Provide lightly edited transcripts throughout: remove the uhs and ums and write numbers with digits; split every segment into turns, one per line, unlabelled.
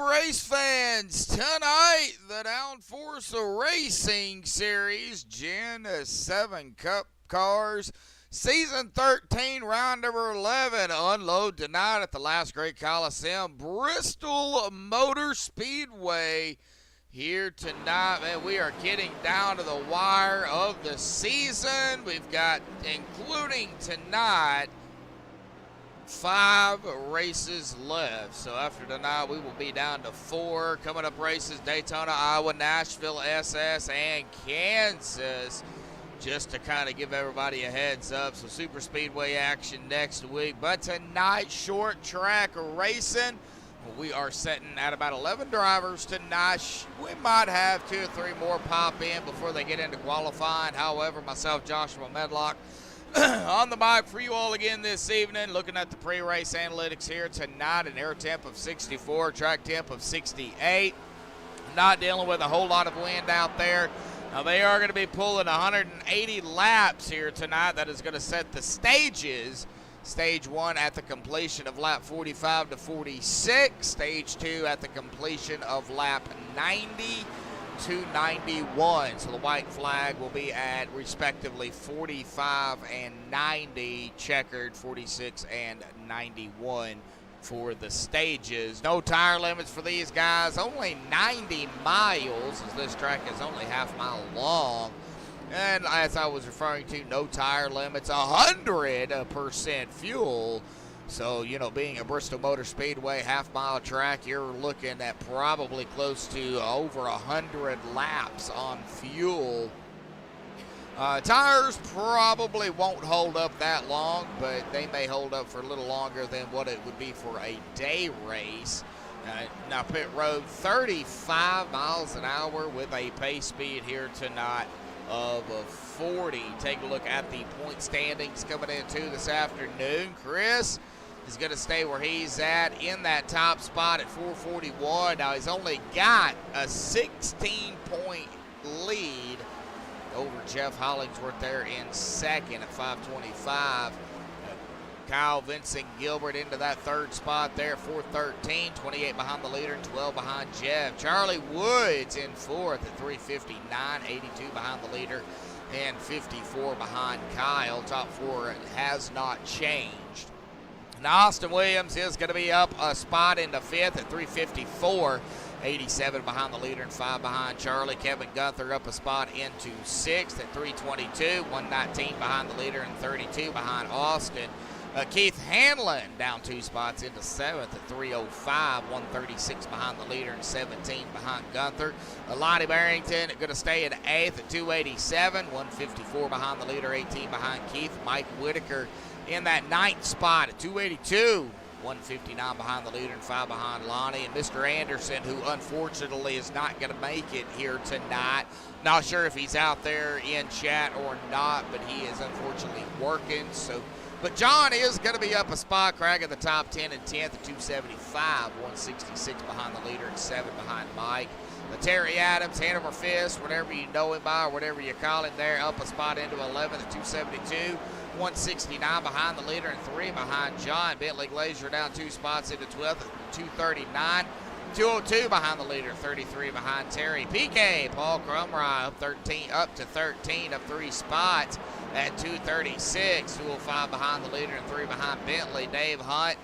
race fans. Tonight, the Downforce Racing Series Gen 7 Cup Cars, Season 13, round number 11. Unload tonight at the last great Coliseum, Bristol Motor Speedway. Here tonight, man, we are getting down to the wire of the season. We've got, including tonight, 5 races left. So after tonight, we will be down to 4. Coming up races: Daytona, Iowa, Nashville, SS, and Kansas. Just to kind of give everybody a heads up. So super speedway action next week. But tonight, short track racing. We are setting at about 11 drivers tonight. We might have 2 or 3 more pop in before they get into qualifying. However, myself, Joshua Medlock, on the mic for you all again this evening, looking at the pre-race analytics here tonight. An air temp of 64, track temp of 68. Not dealing with a whole lot of wind out there. Now they are going to be pulling 180 laps here tonight. That is going to set the stages. Stage 1 at the completion of lap 45 to 46. Stage 2 at the completion of lap 90 to 91. So the white flag will be at respectively 45 and 90, checkered 46 and 91 for the stages. No tire limits for these guys. Only 90 miles, as this track is only half mile long. And as I was referring to, no tire limits, 100% fuel. So, you know, being a Bristol Motor Speedway half-mile track, you're looking at probably close to over 100 laps on fuel. Tires probably won't hold up that long, but they may hold up for a little longer than what it would be for a day race. Now, pit road, 35 miles an hour with a pace speed here tonight of 40. Take a look at the point standings coming into this afternoon. Chris is going to stay where he's at in that top spot at 441. Now he's only got a 16-point lead over Jeff Hollingsworth there in second at 525. Kyle Vincent Gilbert into that third spot there, 413, 28 behind the leader and 12 behind Jeff. Charlie Woods in fourth at 359, 82 behind the leader and 54 behind Kyle. Top 4 has not changed. Now Austin Williams is going to be up a spot into fifth at 354, 87 behind the leader and 5 behind Charlie. Kevin Gunther up a spot into sixth at 322, 119 behind the leader and 32 behind Austin. Keith Hanlon down 2 spots into 7th at 305, 136 behind the leader and 17 behind Gunther. Lonnie Barrington going to stay in 8th at 287, 154 behind the leader, 18 behind Keith. Mike Whitaker in that 9th spot at 282, 159 behind the leader and 5 behind Lonnie. And Mr. Anderson, who unfortunately is not going to make it here tonight. Not sure if he's out there in chat or not, but he is unfortunately working. But John is going to be up a spot, cracking the top 10 and 10th at 275, 166 behind the leader and 7 behind Mike. Terry Adams, Hanover Fist, whatever you know him by or whatever you call him there, up a spot into 11th at 272, 169 behind the leader and 3 behind John. Bentley Glazier down 2 spots into 12th at 239. 202 behind the leader, 33 behind Terry. PK, Paul Crumry up to 13, up 3 spots at 236. 205 behind the leader and 3 behind Bentley. Dave Hunt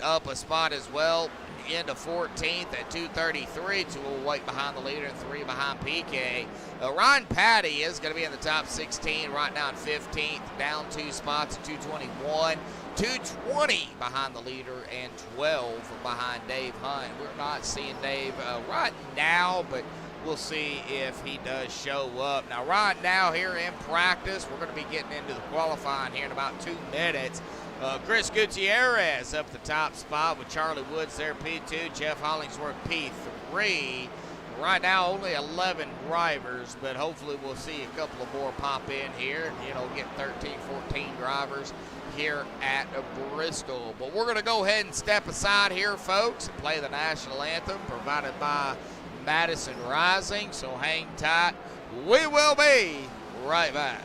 up a spot as well into 14th at 233. 208 behind the leader and 3 behind PK. Ron Patty is going to be in the top 16 right now in 15th, down 2 spots at 221. 220 behind the leader and 12 behind Dave Hunt. We're not seeing Dave right now, but we'll see if he does show up. Now, right now here in practice, we're going to be getting into the qualifying here in about 2 minutes. Chris Gutierrez up the top spot with Charlie Woods there, P2, Jeff Hollingsworth, P3. Right now, only 11 drivers, but hopefully we'll see a couple of more pop in here, you know, get 13, 14 drivers here at Bristol. But we're going to go ahead and step aside here, folks, and play the national anthem provided by Madison Rising. So hang tight. We will be right back.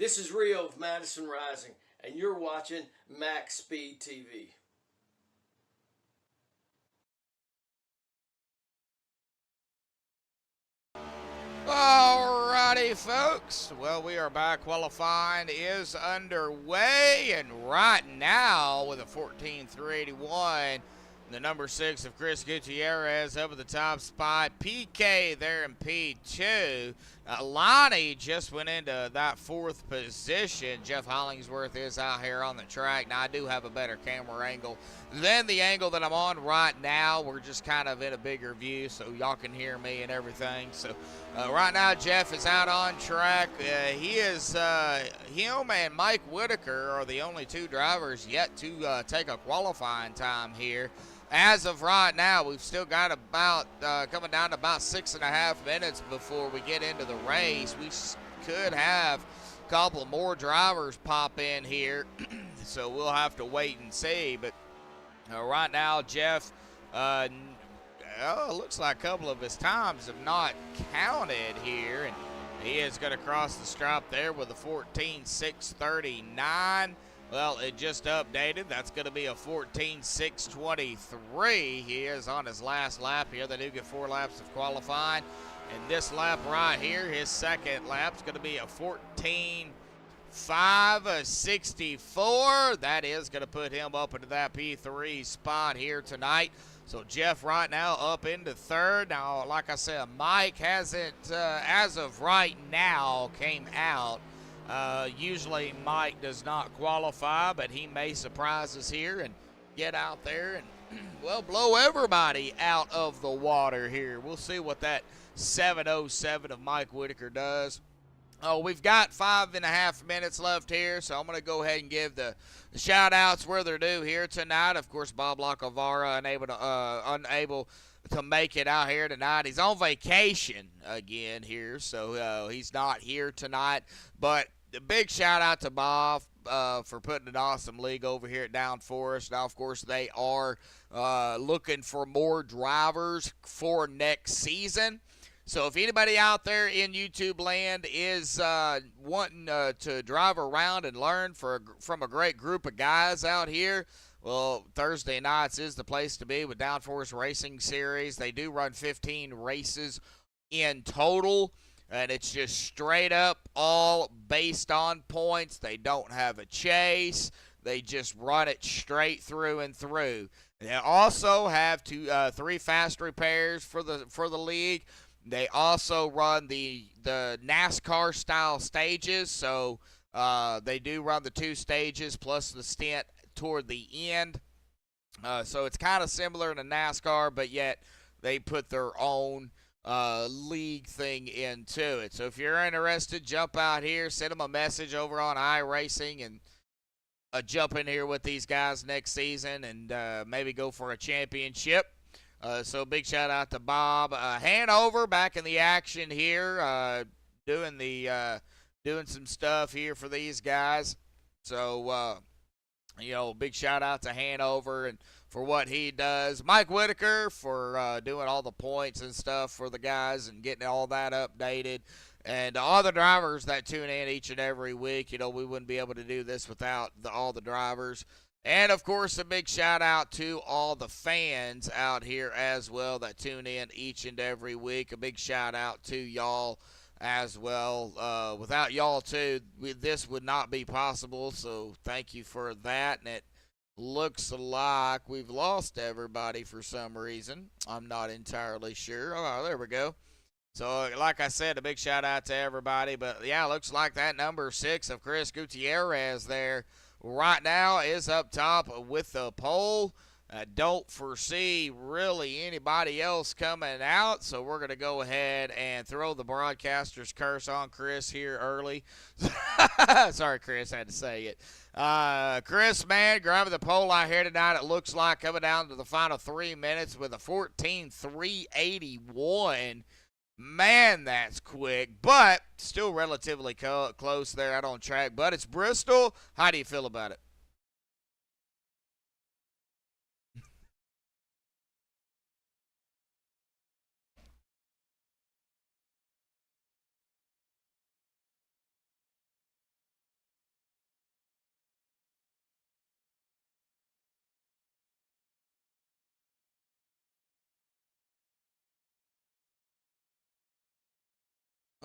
This is Rio of Madison Rising, and you're watching MaxspeedTV.
Alrighty, folks. Well, we are back. Qualifying is underway, and right now with a 14.381, the number 6 of Chris Gutierrez up at the top spot. PK there in P2. Lonnie just went into that 4th position. Jeff Hollingsworth is out here on the track. Now, I do have a better camera angle than the angle that I'm on right now. We're just kind of in a bigger view, so y'all can hear me and everything. So, right now, Jeff is out on track. Him and Mike Whitaker are the only 2 drivers yet to take a qualifying time here. As of right now, we've still got about coming down to about 6.5 minutes before we get into the race. We could have a couple more drivers pop in here, so we'll have to wait and see. But right now, Jeff, it looks like a couple of his times have not counted here, and he is going to cross the stripe there with a 14.639. Well, it just updated. That's going to be a 14.623. He is on his last lap here. They do get 4 laps of qualifying. And this lap right here, his second lap, is going to be a 14.564. That is going to put him up into that P3 spot here tonight. So Jeff right now up into 3rd. Now, like I said, Mike hasn't, as of right now, came out. Usually Mike does not qualify, but he may surprise us here and get out there and, well, blow everybody out of the water here. We'll see what that 7:07 of Mike Whitaker does. Oh, we've got 5.5 minutes left here, so I'm going to go ahead and give the shout-outs where they're due here tonight. Of course, Bob Lacavara unable to make it out here tonight. He's on vacation again here, so he's not here tonight. But a big shout-out to Bob for putting an awesome league over here at Downforce. Now, of course, they are looking for more drivers for next season. So if anybody out there in YouTube land is wanting to drive around and learn from a great group of guys out here, well, Thursday nights is the place to be with Downforce Racing Series. They do run 15 races in total, and it's just straight up all based on points. They don't have a chase. They just run it straight through and through. They also have 3 fast repairs for the league. They also run the NASCAR style stages, so they do run the 2 stages plus the stint toward the end. So it's kind of similar to NASCAR, but yet they put their own league thing into it. So if you're interested, jump out here, send them a message over on iRacing, and jump in here with these guys next season and maybe go for a championship. So big shout out to Bob Hanover back in the action here, doing some stuff here for these guys. So big shout out to Hanover and for what he does. Mike Whitaker for doing all the points and stuff for the guys and getting all that updated. And all the drivers that tune in each and every week, we wouldn't be able to do this without all the drivers. And, of course, a big shout-out to all the fans out here as well that tune in each and every week. A big shout-out to y'all as well. Without y'all, too, this would not be possible, so thank you for that. And it looks like we've lost everybody for some reason. I'm not entirely sure. Oh, there we go. So, like I said, a big shout-out to everybody. But, yeah, looks like that number 6 of Chris Gutierrez there right now is up top with the pole. Don't foresee really anybody else coming out, so we're going to go ahead and throw the broadcaster's curse on Chris here early. Sorry, Chris, I had to say it. Chris, man, grabbing the pole out here tonight, it looks like coming down to the final 3 minutes with a 14.381. Man, that's quick, but still relatively close there out on track. But it's Bristol. How do you feel about it?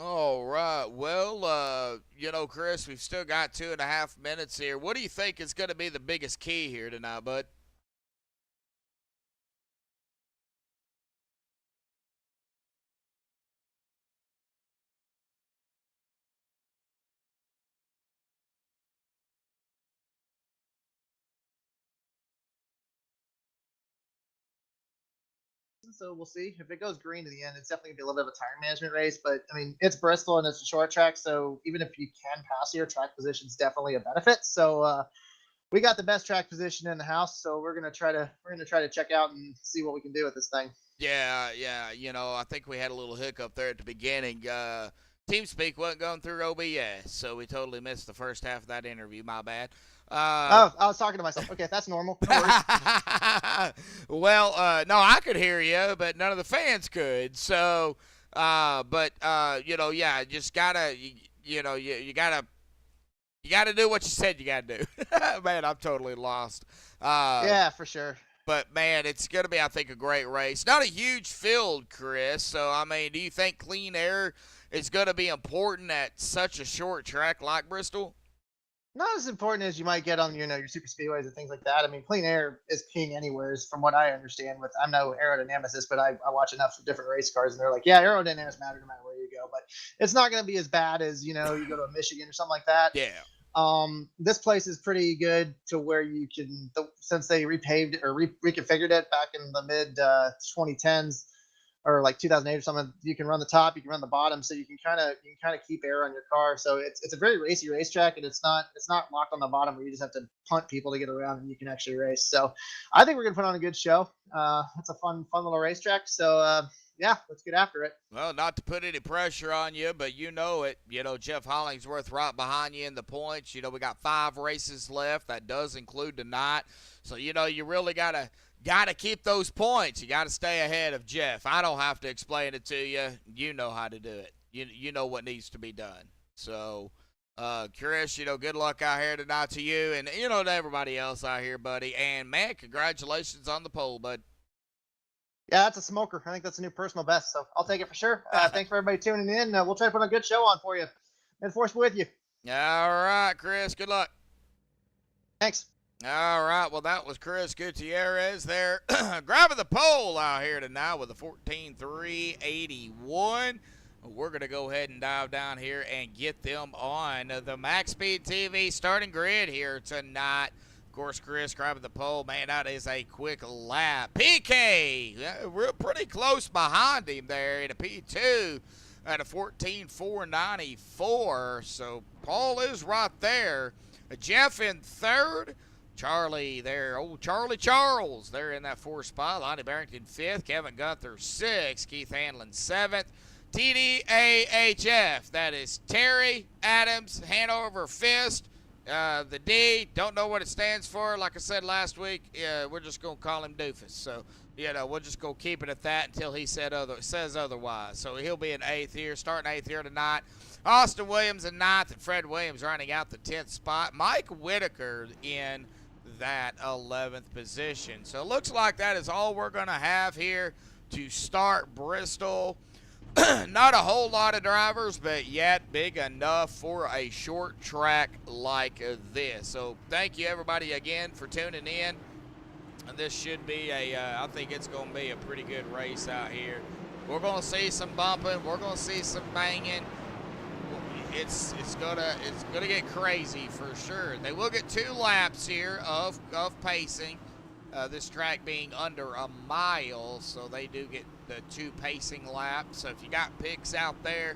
All right. Well, Chris, we've still got 2.5 minutes here. What do you think is going to be the biggest key here tonight, bud?
So we'll see. If it goes green to the end, it's definitely gonna be a little bit of a tire management race. But I mean, it's Bristol and it's a short track, so even if you can pass here, track position is definitely a benefit. So we got the best track position in the house, so we're gonna try to check out and see what we can do with this thing.
Yeah, yeah. I think we had a little hiccup there at the beginning. TeamSpeak wasn't going through OBS, so we totally missed the first half of that interview. My bad.
Oh, I was talking to myself. Okay, that's normal. No worries.
Well, no, I could hear you, but none of the fans could. So, yeah, just gotta, you gotta do what you said you gotta do. Man, I'm totally lost.
Yeah, for sure.
But man, it's gonna be, I think, a great race. Not a huge field, Chris. So, I mean, do you think clean air is gonna be important at such a short track like Bristol?
Not as important as you might get on your super speedways and things like that. I mean, clean air is king anywheres, from what I understand. With I'm no aerodynamicist, but I watch enough of different race cars, and they're like, yeah, aerodynamics matter no matter where you go, but it's not going to be as bad as you go to Michigan or something like that.
Yeah.
This place is pretty good to where you can, since they repaved or reconfigured it back in the mid 2010s or like 2008 or something. You can run the top, you can run the bottom, so you can kind of keep air on your car. So it's a very racy racetrack, and it's not locked on the bottom where you just have to punt people to get around, and you can actually race. So I think we're gonna put on a good show. It's a fun little racetrack. So yeah, let's get after it.
Well, not to put any pressure on you, but you know it. Jeff Hollingsworth right behind you in the points. We got 5 races left. That does include tonight. So, you really gotta keep those points. You gotta stay ahead of Jeff. I don't have to explain it to you. You know how to do it. You know what needs to be done. So, Chris, good luck out here tonight to you and to everybody else out here, buddy. And man, congratulations on the pole, bud.
Yeah, that's a smoker. I think that's a new personal best, so I'll take it for sure. Thanks for everybody tuning in. We'll try to put a good show on for you. And Force with you.
All right, Chris. Good luck.
Thanks.
All right, well, that was Chris Gutierrez there, grabbing the pole out here tonight with a 14.381. We're going to go ahead and dive down here and get them on the MaxspeedTV starting grid here tonight. Of course, Chris grabbing the pole. Man, that is a quick lap. PK, we're pretty close behind him there in a P2 at a 14.494. So Paul is right there. Jeff in third. Charlie there, old Charlie Charles, they're in that 4th spot. Lonnie Barrington 5th, Kevin Gunther 6th, Keith Hanlon 7th. TDAHF, that is Terry Adams Hanover Fist. The D, don't know what it stands for. Like I said last week, we're just going to call him Doofus. So, we'll just go keep it at that until he says otherwise. So he'll be in 8th here, starting 8th here tonight. Austin Williams in 9th, and Fred Williams rounding out the 10th spot. Mike Whitaker in that 11th position. So it looks like that is all we're going to have here to start Bristol. Not a whole lot of drivers, but yet big enough for a short track like this. So thank you everybody again for tuning in. And this should be I think it's going to be a pretty good race out here. We're going to see some bumping. We're going to see some banging. It's gonna get crazy for sure. They will get 2 laps here of pacing. This track being under a mile, so they do get the 2 pacing laps. So if you got picks out there,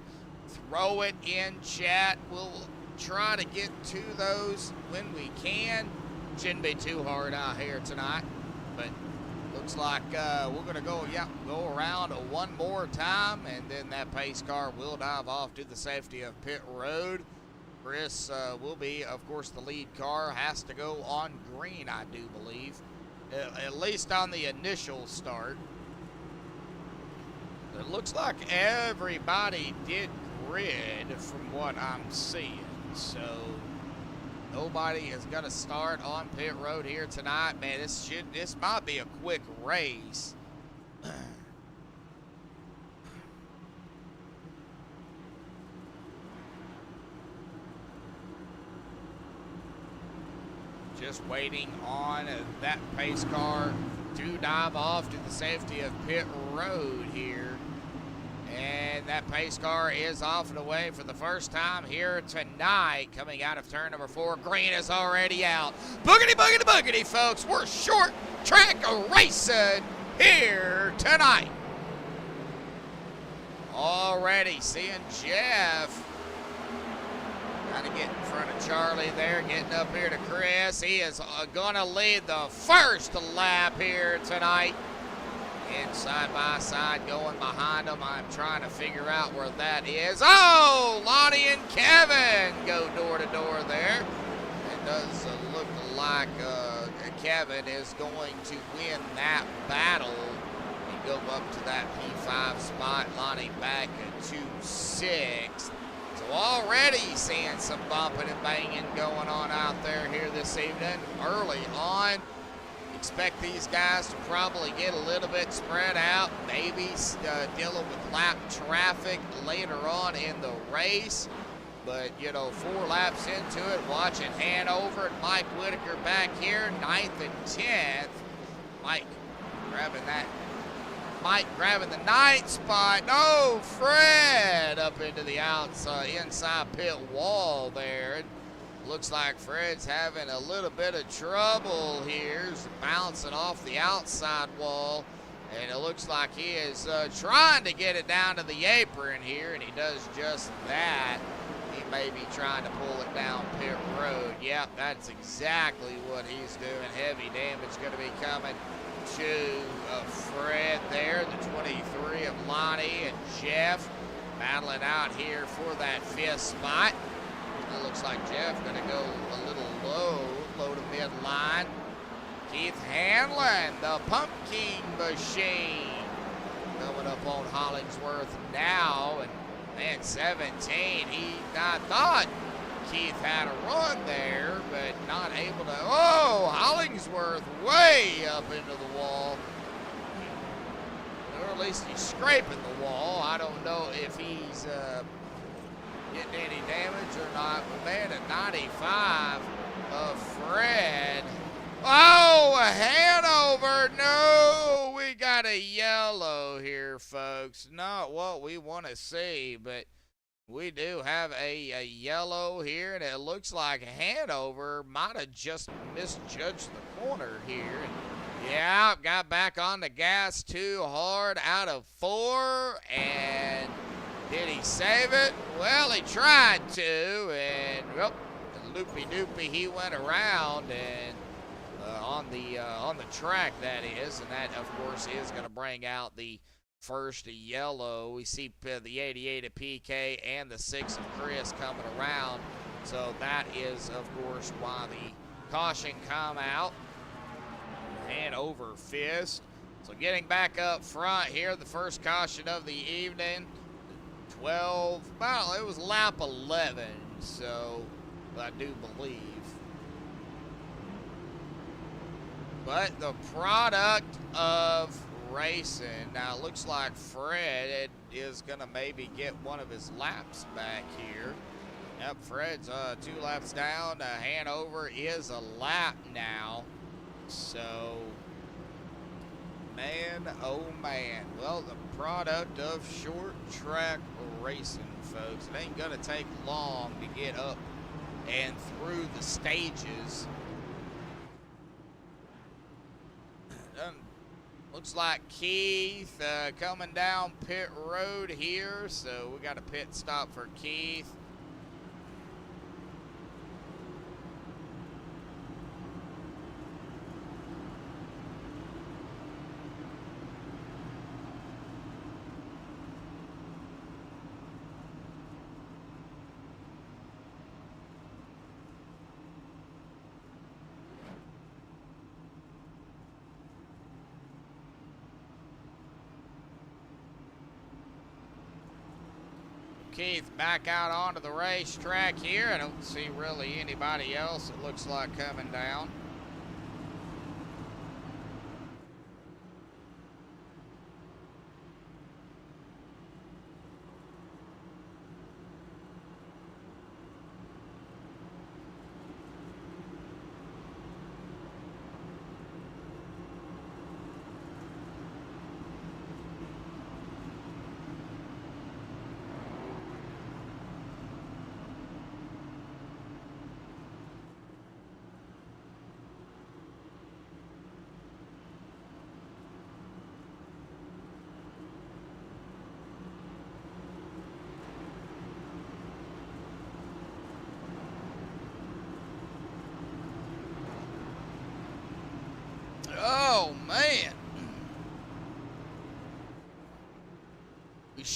throw it in chat. We'll try to get to those when we can. Shouldn't be too hard out here tonight, but looks like we're gonna go around one more time, and then that pace car will dive off to the safety of pit road. Chris will be, of course, the lead car. Has to go on green, I do believe, at least on the initial start. It looks like everybody did grid from what I'm seeing, so nobody is going to start on pit road here tonight. Man, this might be a quick race. just waiting on that pace car to dive off to the safety of pit road here. And that pace car is off and away for the first time here tonight. Coming out of turn number 4, green is already out. Boogity, boogity, boogity, folks. We're short track racing here tonight. Already seeing Jeff. Got to get in front of Charlie there, getting up here to Chris. He is going to lead the first lap here tonight. And side by side going behind him. I'm trying to figure out where that is. Oh, Lonnie and Kevin go door to door there. It does look like Kevin is going to win that battle and go up to that P5 spot. Lonnie back to 6th. So already seeing some bumping and banging going on out there here this evening. Early on, expect these guys to probably get a little bit spread out, maybe dealing with lap traffic later on in the race. But, you know, 4 laps into it, watching Hanover and Mike Whitaker back here, 9th and 10th. Mike grabbing the 9th spot. No, Fred up into the outside, inside pit wall there. Looks like Fred's having a little bit of trouble here. He's bouncing off the outside wall. And it looks like he is trying to get it down to the apron here, and he does just that. He may be trying to pull it down pit road. Yep, that's exactly what he's doing. Heavy damage going to be coming to Fred there, the 23 of Lonnie and Jeff battling out here for that 5th spot. It looks like Jeff going to go a little low to midline. Keith Hanlon, the pumpkin machine, coming up on Hollingsworth now. And man, 17, I thought Keith had a run there, but not able to. Oh, Hollingsworth way up into the wall. Or at least he's scraping the wall. I don't know if he's getting any damage or not. But man, at 95 of Fred. Oh, Hanover. No, we got a yellow here, folks. Not what we want to see, but we do have a yellow here, and it looks like Hanover might have just misjudged the corner here. Yeah, got back on the gas too hard out of 4, and did he save it? Well, he tried to, and well, loopy-doopy he went around, and on the track that is, and that of course is going to bring out the first yellow. We see the 88 of PK and the 6 of Chris coming around, so that is of course why the caution come out. Hanover fist. So getting back up front here, the first caution of the evening. 12, well, it was lap 11, so I do believe. But the product of racing, now it looks like Fred is going to maybe get one of his laps back here. Yep, Fred's 2 laps down. Hanover is a lap now. So, man, oh man. Well, the product of short track racing, folks. It ain't going to take long to get up and through the stages. Looks like Keith coming down pit road here, so we got a pit stop for Keith. Keith back out onto the racetrack here. I don't see really anybody else, it looks like, coming down.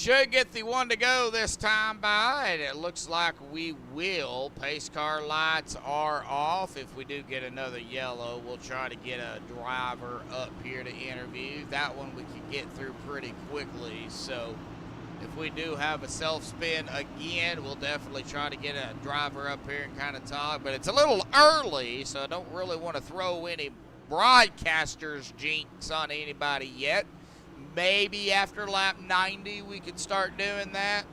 should get the one to go this time by, and it looks like we will. Pace car lights are off. If we do get another yellow, we'll try to get a driver up here to interview. That one we can get through pretty quickly, so if we do have a self-spin again, we'll definitely try to get a driver up here and kind of talk, but it's a little early, so I don't really want to throw any broadcasters jinx on anybody yet. Maybe after lap 90 we could start doing that.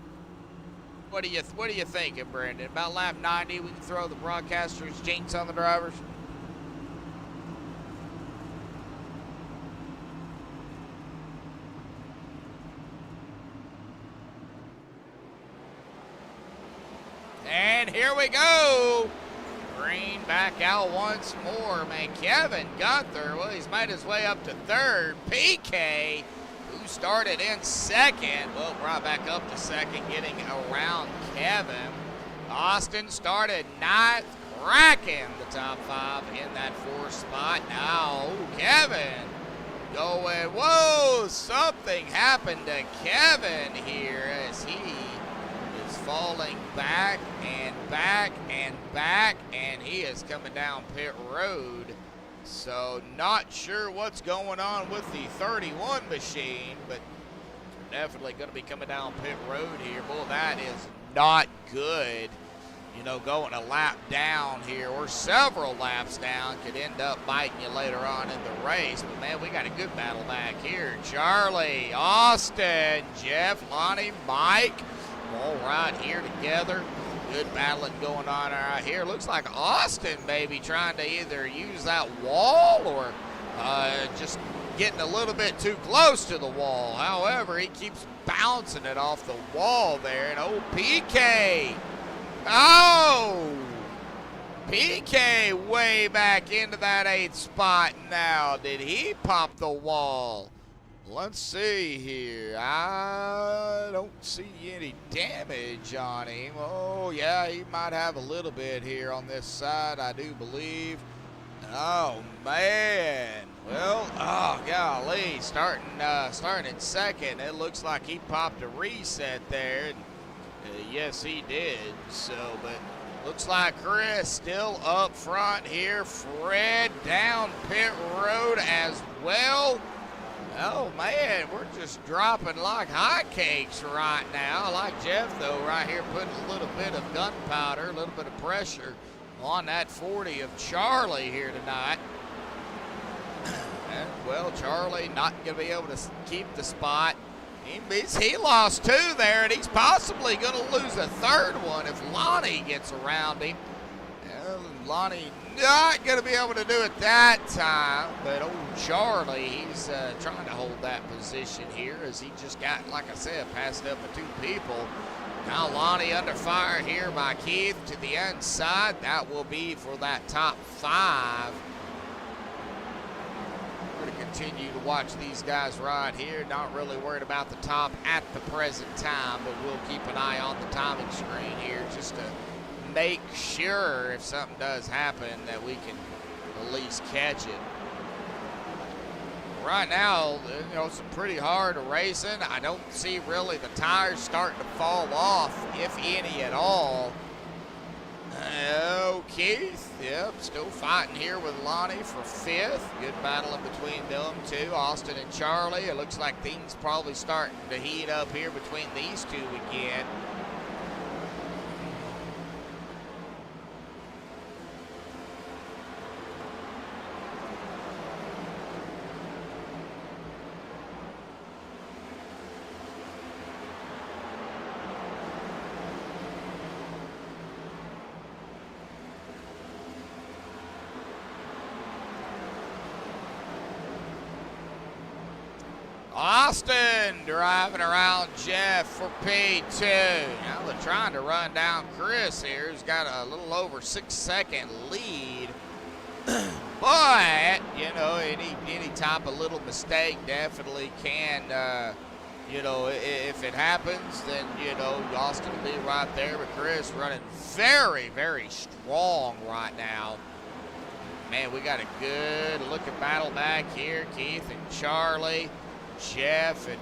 What are you thinking, Brandon? About lap 90 we can throw the broadcasters jinx on the drivers? And here we go. Green back out once more, man. Kevin Gunther, well, he's made his way up to third. PK, who started in second, well, brought back up to second, getting around Kevin. Austin started ninth, cracking the top five in that fourth spot. Now, Kevin going, whoa, something happened to Kevin here as he is falling back and back and back, and he is coming down pit road. So not sure what's going on with the 31 machine, but definitely going to be coming down pit road here. Boy, that is not good. You know, going a lap down here or several laps down could end up biting you later on in the race. But man, we got a good battle back here. Charlie, Austin, Jeff, Lonnie, Mike, all right here together. Good battling going on right here. Looks like Austin maybe trying to either use that wall or just getting a little bit too close to the wall. However, he keeps bouncing it off the wall there. And oh, PK. Oh! PK way back into that 8th spot now. Did he pop the wall? Let's see here. I don't see any damage on him. Oh, yeah, he might have a little bit here on this side, I do believe. Oh, man. Well, oh, golly. Starting in second, it looks like he popped a reset there. And, yes, he did. So, but looks like Chris still up front here. Fred down pit road as well. Oh, man, we're just dropping like hotcakes right now. I like Jeff, though, right here putting a little bit of gunpowder, a little bit of pressure on that 40 of Charlie here tonight. And, well, Charlie not going to be able to keep the spot. He lost 2 there, and he's possibly going to lose a 3rd one if Lonnie gets around him. And Lonnie not going to be able to do it that time, but old Charlie, he's trying to hold that position here as he just got, like I said, passed up by 2 people. Now Lonnie under fire here by Keith to the inside. That will be for that top 5. We're going to continue to watch these guys right here. Not really worried about the top at the present time, but we'll keep an eye on the timing screen here just to make sure if something does happen that we can at least catch it. Right now, you know, some pretty hard racing. I don't see really the tires starting to fall off, if any at all. Oh, Keith, yep, still fighting here with Lonnie for 5th. Good battle in between them 2, Austin and Charlie. It looks like things probably starting to heat up here between these 2 again. Austin driving around Jeff for P2. Now they're trying to run down Chris here, who's got a little over 6-second lead. But, you know, any type of little mistake definitely can, you know, if it happens, then, you know, Austin will be right there. But Chris running very, very strong right now. Man, we got a good looking battle back here. Keith and Charlie. Jeff and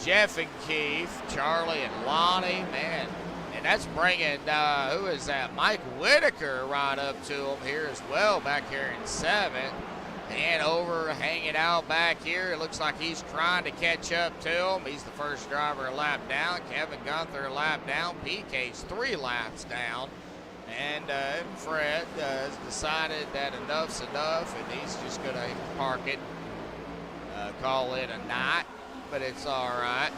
Jeff and Keith, Charlie and Lonnie, man. And that's bringing, who is that? Mike Whitaker right up to him here as well, back here in 7th. And over hanging out back here, it looks like he's trying to catch up to him. He's the first driver a lap down. Kevin Gunther a lap down. PK's 3 laps down. And Fred has decided that enough's enough, and he's just going to park it, call it a night. But it's all right.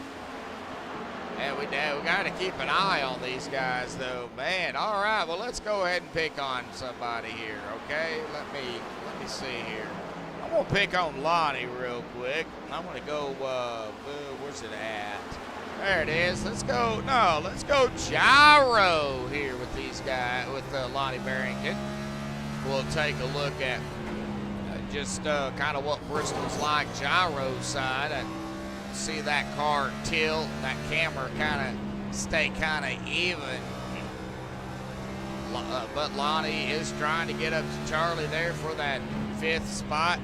And we got to keep an eye on these guys, though, man. All right, well, let's go ahead and pick on somebody here, okay? Let me see here. I'm gonna pick on Lonnie real quick. I'm gonna go. Where's it at? There it is. Let's go. No, let's go gyro here with these guys, with Lonnie Barrington. We'll take a look at just kind of what Bristol's like gyro side. I see that car tilt, that camera kind of stay kind of even. But Lonnie is trying to get up to Charlie there for that 5th spot.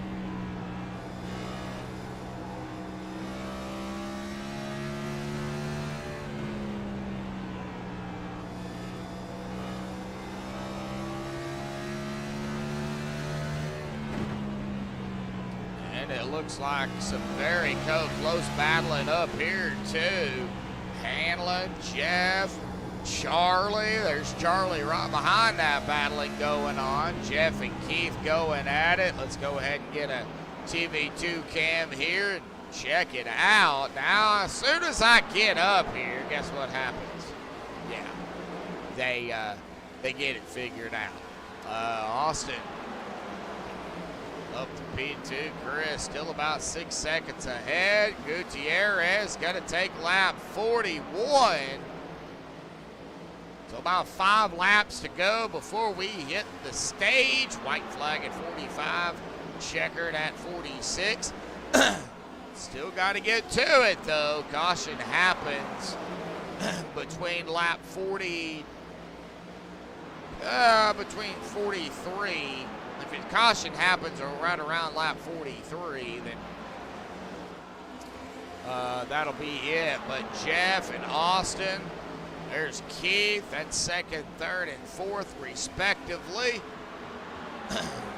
And it looks like some very close battling up here too. Hanlon, Jeff, Charlie. There's Charlie right behind that battling going on. Jeff and Keith going at it. Let's go ahead and get a TV2 cam here and check it out. Now, as soon as I get up here, guess what happens? Yeah, they get it figured out. Austin up to P2. Chris still about 6 seconds ahead. Gutierrez got to take lap 41. So about 5 laps to go before we hit the stage. White flag at 45, checkered at 46. Still got to get to it though. Caution happens between lap 40, between 43. If it caution happens right around lap 43, then that'll be it. But Jeff and Austin. There's Keith, that's 2nd, 3rd, and 4th, respectively.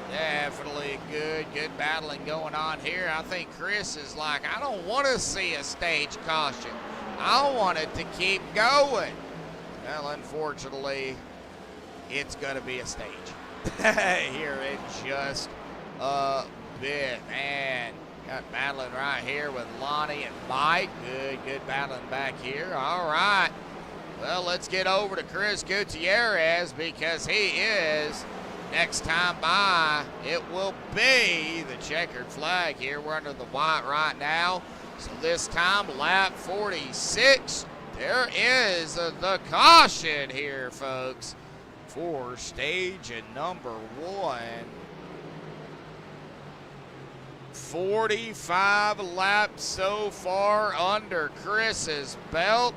Definitely good battling going on here. I think Chris is like, I don't want to see a stage caution. I want it to keep going. Well, unfortunately, it's going to be a stage here in just a bit. Man, got battling right here with Lonnie and Mike. Good battling back here. All right. Well, let's get over to Chris Gutierrez because he is next time by. It will be the checkered flag here. We're under the white right now. So this time, lap 46. There is the caution here, folks, for stage number 1. 45 laps so far under Chris's belt.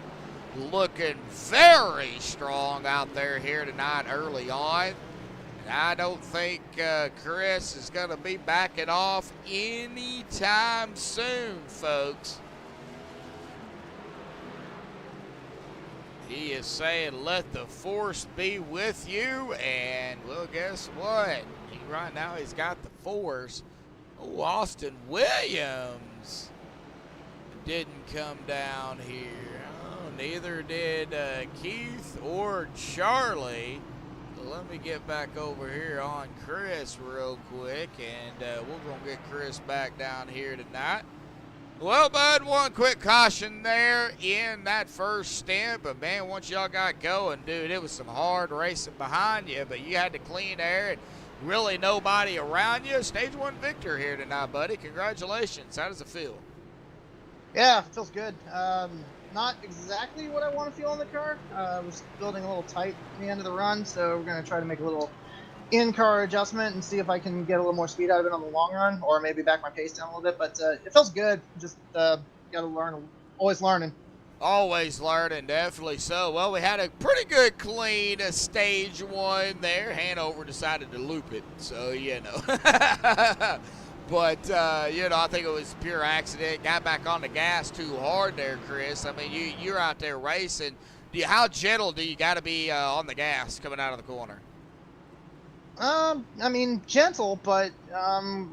Looking very strong out there here tonight early on. And I don't think Chris is going to be backing off anytime soon, folks. He is saying, let the force be with you. And, well, guess what? Right now he's got the force. Oh, Austin Williams didn't come down here. Neither did Keith or Charlie. So let me get back over here on Chris real quick, and we're going to get Chris back down here tonight. Well, bud, one quick caution there in that first stint, but, man, once y'all got going, dude, it was some hard racing behind you, but you had to clean air and really nobody around you. Stage 1 victor here tonight, buddy. Congratulations. How does it feel?
Yeah, it feels good. Not exactly what I want to feel in the car. Was building a little tight at the end of the run, so we're going to try to make a little in-car adjustment and see if I can get a little more speed out of it on the long run, or maybe back my pace down a little bit. But it feels good. Just got to learn. Always learning.
Always learning, definitely so. Well, we had a pretty good clean stage 1 there. Hanover decided to loop it, so you know. But, you know, I think it was pure accident. Got back on the gas too hard there, Chris. I mean, you're out there racing. How gentle do you got to be on the gas coming out of the corner?
I mean, gentle, but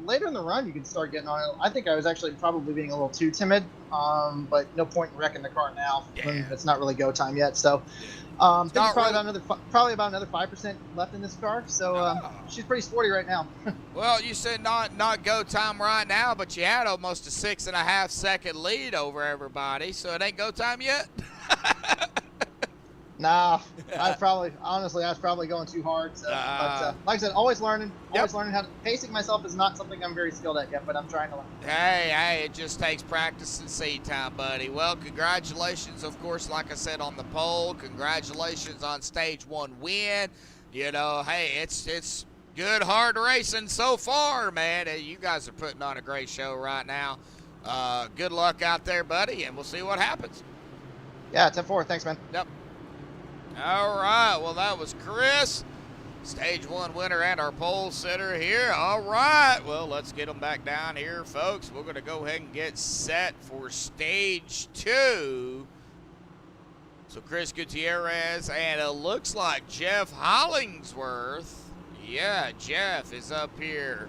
later in the run you can start getting on it. I think I was actually probably being a little too timid. But no point in wrecking the car now when it's not really go time yet. So, think probably about another 5% left in this car. So she's pretty sporty right now.
Well, you said not go time right now, but you had almost a 6.5 second lead over everybody. So it ain't go time yet.
Nah, honestly, I was probably going too hard. So, but like I said, always learning. Always learning how to. Pacing myself is not something I'm very skilled at yet, but I'm trying to learn.
Hey, it just takes practice and seed time, buddy. Well, congratulations, of course, like I said, on the pole. Congratulations on stage 1 win. You know, hey, it's good, hard racing so far, man. You guys are putting on a great show right now. Good luck out there, buddy, and we'll see what happens.
Yeah, 10-4. Thanks, man.
Yep. All right, well, that was Chris, stage 1 winner and our pole sitter here. All right, well, let's get them back down here, folks. We're going to go ahead and get set for stage 2. So Chris Gutierrez, and it looks like Jeff Hollingsworth. Yeah, Jeff is up here.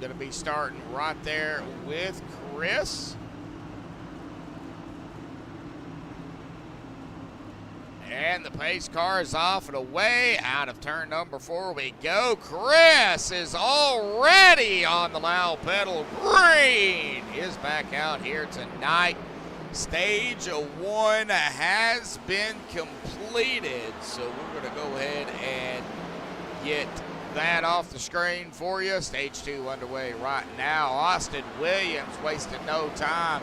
Going to be starting right there with Chris. And the pace car is off and away. Out of turn number 4 we go. Chris is already on the loud pedal. Green is back out here tonight. Stage 1 has been completed. So we're going to go ahead and get that off the screen for you. Stage 2 underway right now. Austin Williams wasting no time.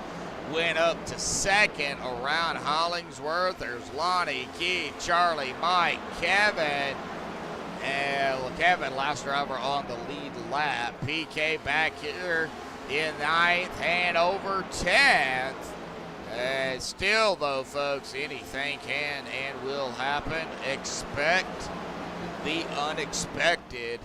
Went up to second around Hollingsworth. There's Lonnie, Keith, Charlie, Mike, Kevin. And Kevin, last driver on the lead lap. PK back here in 9th and over 10th. Still, though, folks, anything can and will happen. Expect the unexpected.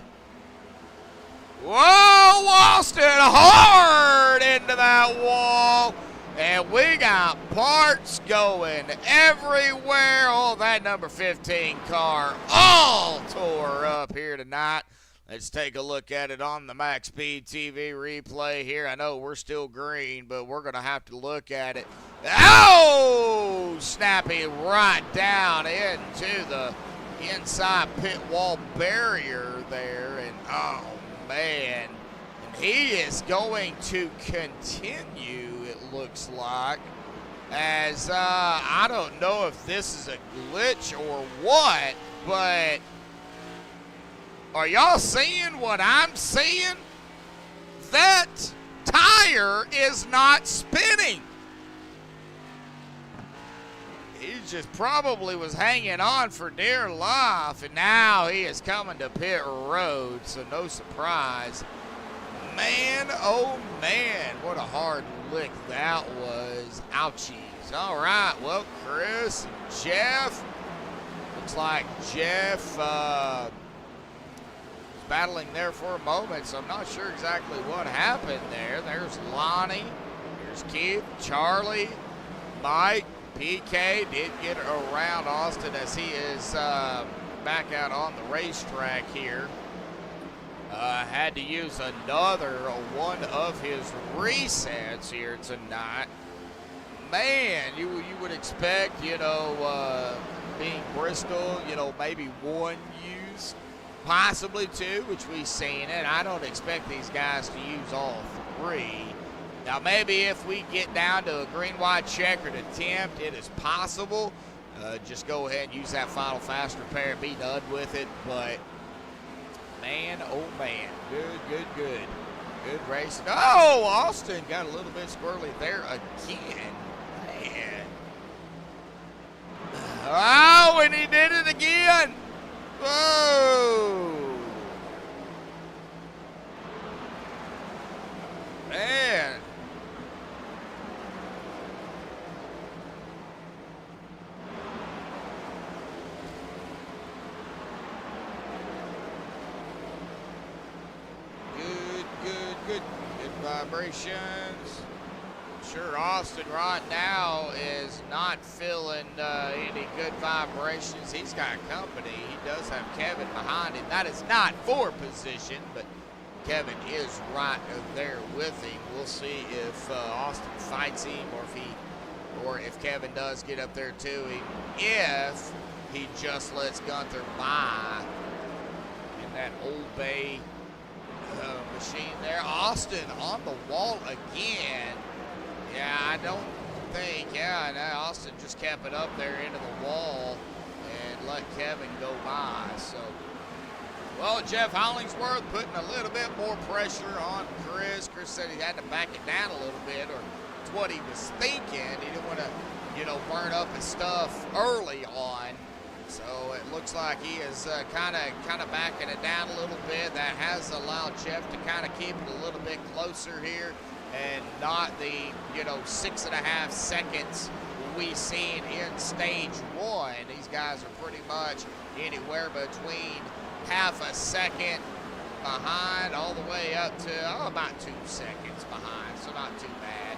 Whoa, Austin hard into that wall. And we got parts going everywhere. Oh, that number 15 car all tore up here tonight. Let's take a look at it on the MaxspeedTV replay here. I know we're still green, but we're going to have to look at it. Oh, snappy right down into the inside pit wall barrier there. And, oh, man. And he is going to continue, it looks like, as I don't know if this is a glitch or what, but are y'all seeing what I'm seeing? That tire is not spinning. He just probably was hanging on for dear life, and now he is coming to pit road, so no surprise. Man, oh man, what a hard lick that was. Ouchies. All right, well, Chris and Jeff. Looks like Jeff was battling there for a moment, so I'm not sure exactly what happened there. There's Lonnie. There's Keith, Charlie, Mike. PK did get around Austin as he is back out on the racetrack here. Had to use another one of his resets here tonight. Man, you would expect, you know, being Bristol, you know, maybe one used, possibly two, which we've seen it. I don't expect these guys to use all 3. Now, maybe if we get down to a green, white, checkered attempt, it is possible. Just go ahead and use that final fast repair and be done with it. But, man, oh, man. Good racing. Oh, Austin got a little bit squirrely there again. Man. Oh, and he did it again. Whoa. Man. good vibrations. Sure, Austin right now is not feeling any good vibrations. He's got company. He does have Kevin behind him. That is not for position, but Kevin is right there with him. We'll see if Austin fights him or if Kevin does get up there to him. If he just lets Gunther by in that Old Bay machine there. Austin on the wall again. Yeah, I don't think, no, Austin just kept it up there into the wall and let Kevin go by. So, well, Jeff Hollingsworth putting a little bit more pressure on Chris. Chris said he had to back it down a little bit, or it's what he was thinking. He didn't want to, burn up his stuff early on. So it looks like he is kind of backing it down a little bit. That has allowed Jeff to kind of keep it a little bit closer here, and not the 6.5 seconds we seen in stage one. These guys are pretty much anywhere between half a second behind all the way up to about 2 seconds behind, so not too bad.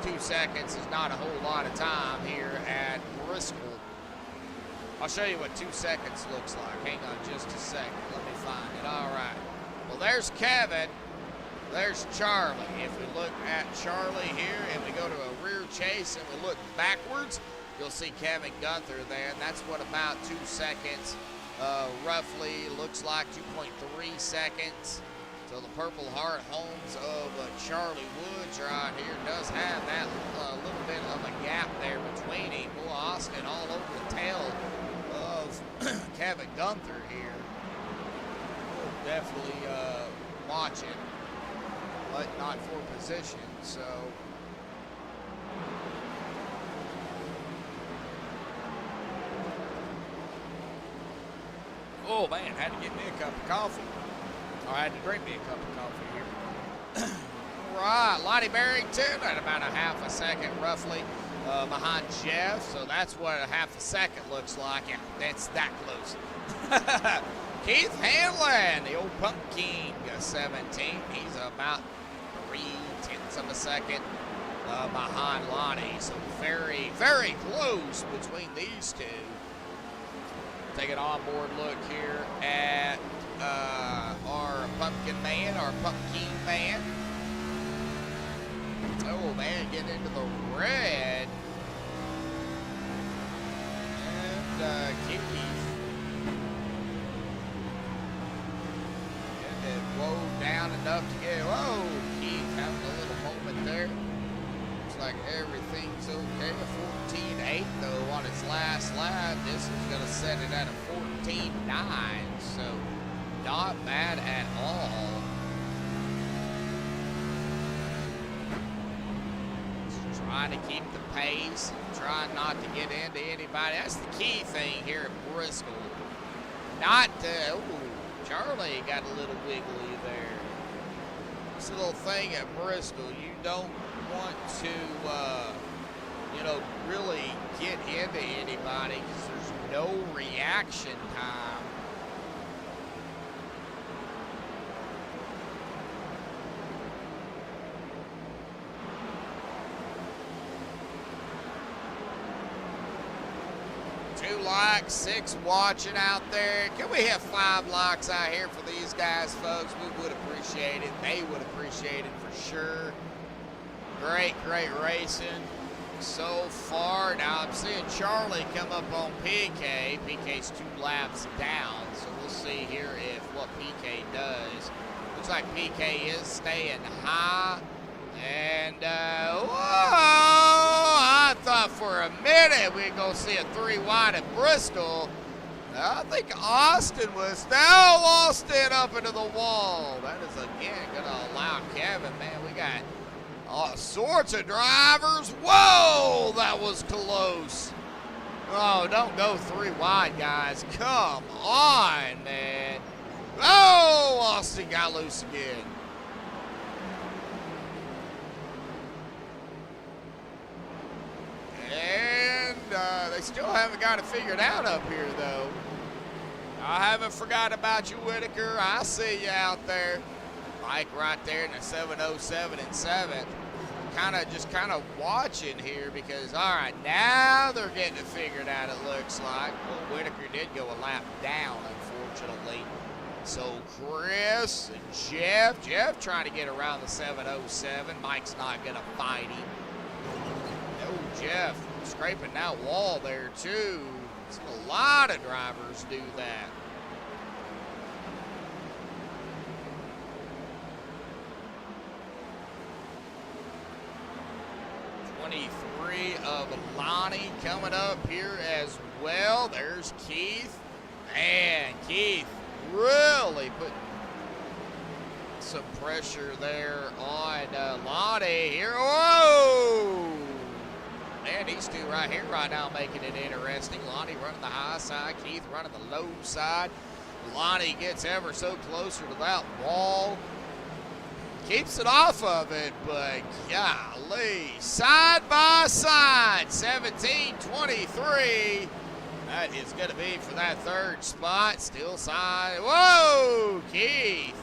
2 seconds is not a whole lot of time here at Bristol. I'll show you what 2 seconds looks like. Hang on just a second. Let me find it. All right. Well, there's Kevin. There's Charlie. If we look at Charlie here and we go to a rear chase and we look backwards, you'll see Kevin Gunther there. And that's what about 2 seconds. Roughly looks like 2.3 seconds. So the Purple Heart Homes of Charlie Woods right here does have that little bit of a gap there between him. Boy, Austin all over the tail of Kevin Gunther here. We'll definitely watch it, but not for position. So oh man, had to get me a cup of coffee. I had to drink me a cup of coffee here. All right, Lonnie Barrington at about a half a second roughly behind Jeff. So that's what a half a second looks like. Yeah, that's that close. Keith Hanlon, the old Pump King, 17. He's about 0.3 of a second behind Lonnie. So very, very close between these two. Take an onboard look here at our Pumpkin Man, our Pumpkin Man. Oh man, getting into the red. And Keith. And then whoa down enough to get, whoa, Keith having a little moment there. Looks like everything's okay. A 14.8 though on its last lap. This is going to set it at a 14.9. So not bad at all. Just trying to keep the pace, trying not to get into anybody. That's the key thing here at Bristol. Not to, ooh, Charlie got a little wiggly there. It's a little thing at Bristol. You don't want to, really get into anybody because there's no reaction time. Two likes, 6 watching out there. Can we have 5 likes out here for these guys, folks? We would appreciate it. They would appreciate it for sure. Great racing so far. Now I'm seeing Charlie come up on PK. PK's 2 laps down, so we'll see here if what PK does. Looks like PK is staying high. And, whoa! I thought for a minute we were going to see a 3 wide at Bristol. I think Austin was, no, Austin up into the wall. That is, again, going to allow Kevin, man. We got all sorts of drivers. Whoa, that was close. Oh, don't go 3 wide, guys. Come on, man. Oh, Austin got loose again. And they still haven't got it figured out up here, though. I haven't forgot about you, Whitaker. I see you out there. Mike right there in the 707 and 7th. Kind of watching here because, all right, now they're getting it figured out, it looks like. Well, Whitaker did go a lap down, unfortunately. So Chris and Jeff trying to get around the 707. Mike's not going to fight him. Oh, Jeff scraping that wall there, too. A lot of drivers do that. 23 of Lonnie coming up here as well. There's Keith. Man, Keith really putting some pressure there on Lonnie here. Whoa! Man, these two right here right now making it interesting. Lonnie running the high side, Keith running the low side. Lonnie gets ever so closer to that wall. Keeps it off of it, but golly, side by side, 17-23. That is going to be for that third spot. Still side. Whoa, Keith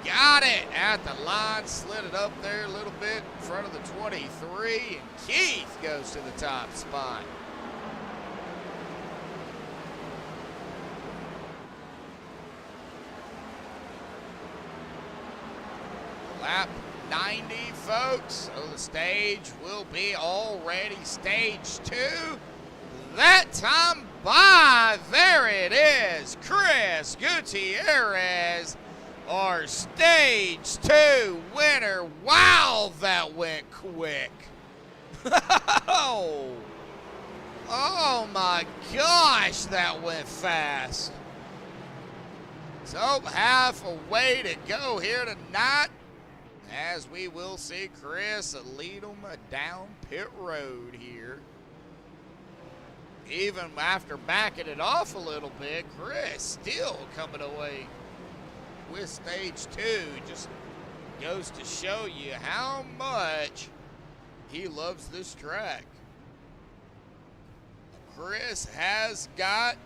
got it at the line, slid it up there a little bit in front of the 23, and Keith goes to the top spot. Lap 90, folks. So the stage will be already stage 2. That time by, there it is. Chris Gutierrez, our stage 2 winner. Wow, that went quick. Oh my gosh, that went fast. So half a way to go here tonight, as we will see Chris lead them down pit road here. Even after backing it off a little bit, Chris still coming away with stage 2. Just goes to show you how much he loves this track. Chris has got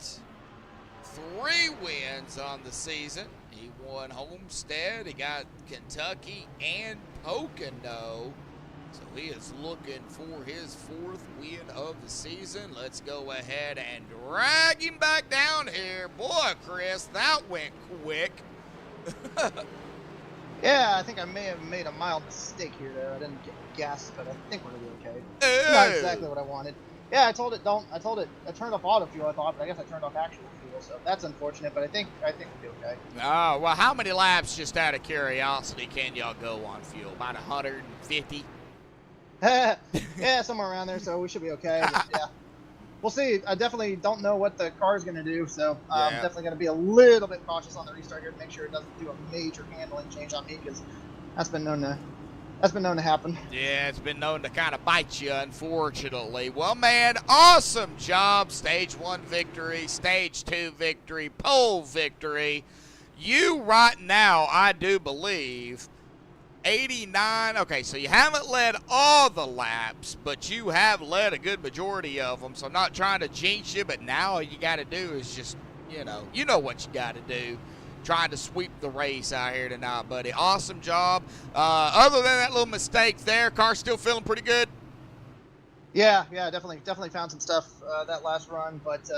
3 wins on the season. He won Homestead, he got Kentucky and Pocono. So he is looking for his 4th win of the season. Let's go ahead and drag him back down here. Boy, Chris, that went quick.
Yeah, I think I may have made a mild mistake here there. I didn't get gas, but I think we're gonna be okay.
Ooh.
Not exactly what I wanted. Yeah, I told it I turned off auto fuel, I thought, but I guess I turned off actual fuel, so that's unfortunate, but I think we'll be okay.
Oh, well, how many laps, just out of curiosity, can y'all go on fuel? About 150?
Yeah, somewhere around there, so we should be okay. But, yeah. We'll see. I definitely don't know what the car's going to do, so I'm definitely going to be a little bit cautious on the restart here to make sure it doesn't do a major handling change on me, because that's been known to happen.
Yeah, it's been known to kind of bite you, unfortunately. Well, man, awesome job. Stage 1 victory, Stage 2 victory, pole victory. You right now, I do believe, 89. Okay, so you haven't led all the laps, but you have led a good majority of them. So I'm not trying to jinx you, but now all you got to do is just, you know what you got to do. Trying to sweep the race out here tonight, buddy. Awesome job. Other than that little mistake there, car still feeling pretty good?
Yeah, definitely found some stuff that last run, but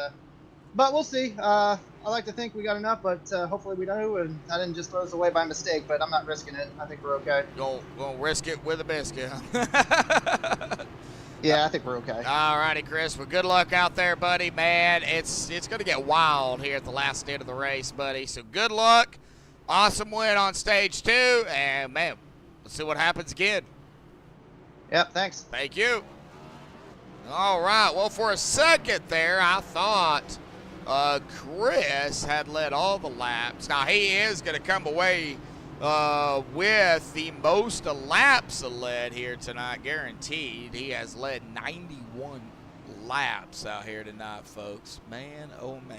we'll see. I like to think we got enough, but hopefully we do, and I didn't just throw this away by mistake, but I'm not risking it. I think we're okay.
Gonna risk it with a biscuit.
Yeah, I think we're okay.
All righty, Chris. Well, good luck out there, buddy. Man, it's going to get wild here at the last end of the race, buddy. So good luck. Awesome win on stage 2. And, man, let's see what happens again.
Yep, thanks.
Thank you. All right. Well, for a second there, I thought Chris had led all the laps. Now, he is going to come away with the most laps led here tonight, guaranteed. He has led 91 laps out here tonight, folks. Man, oh man.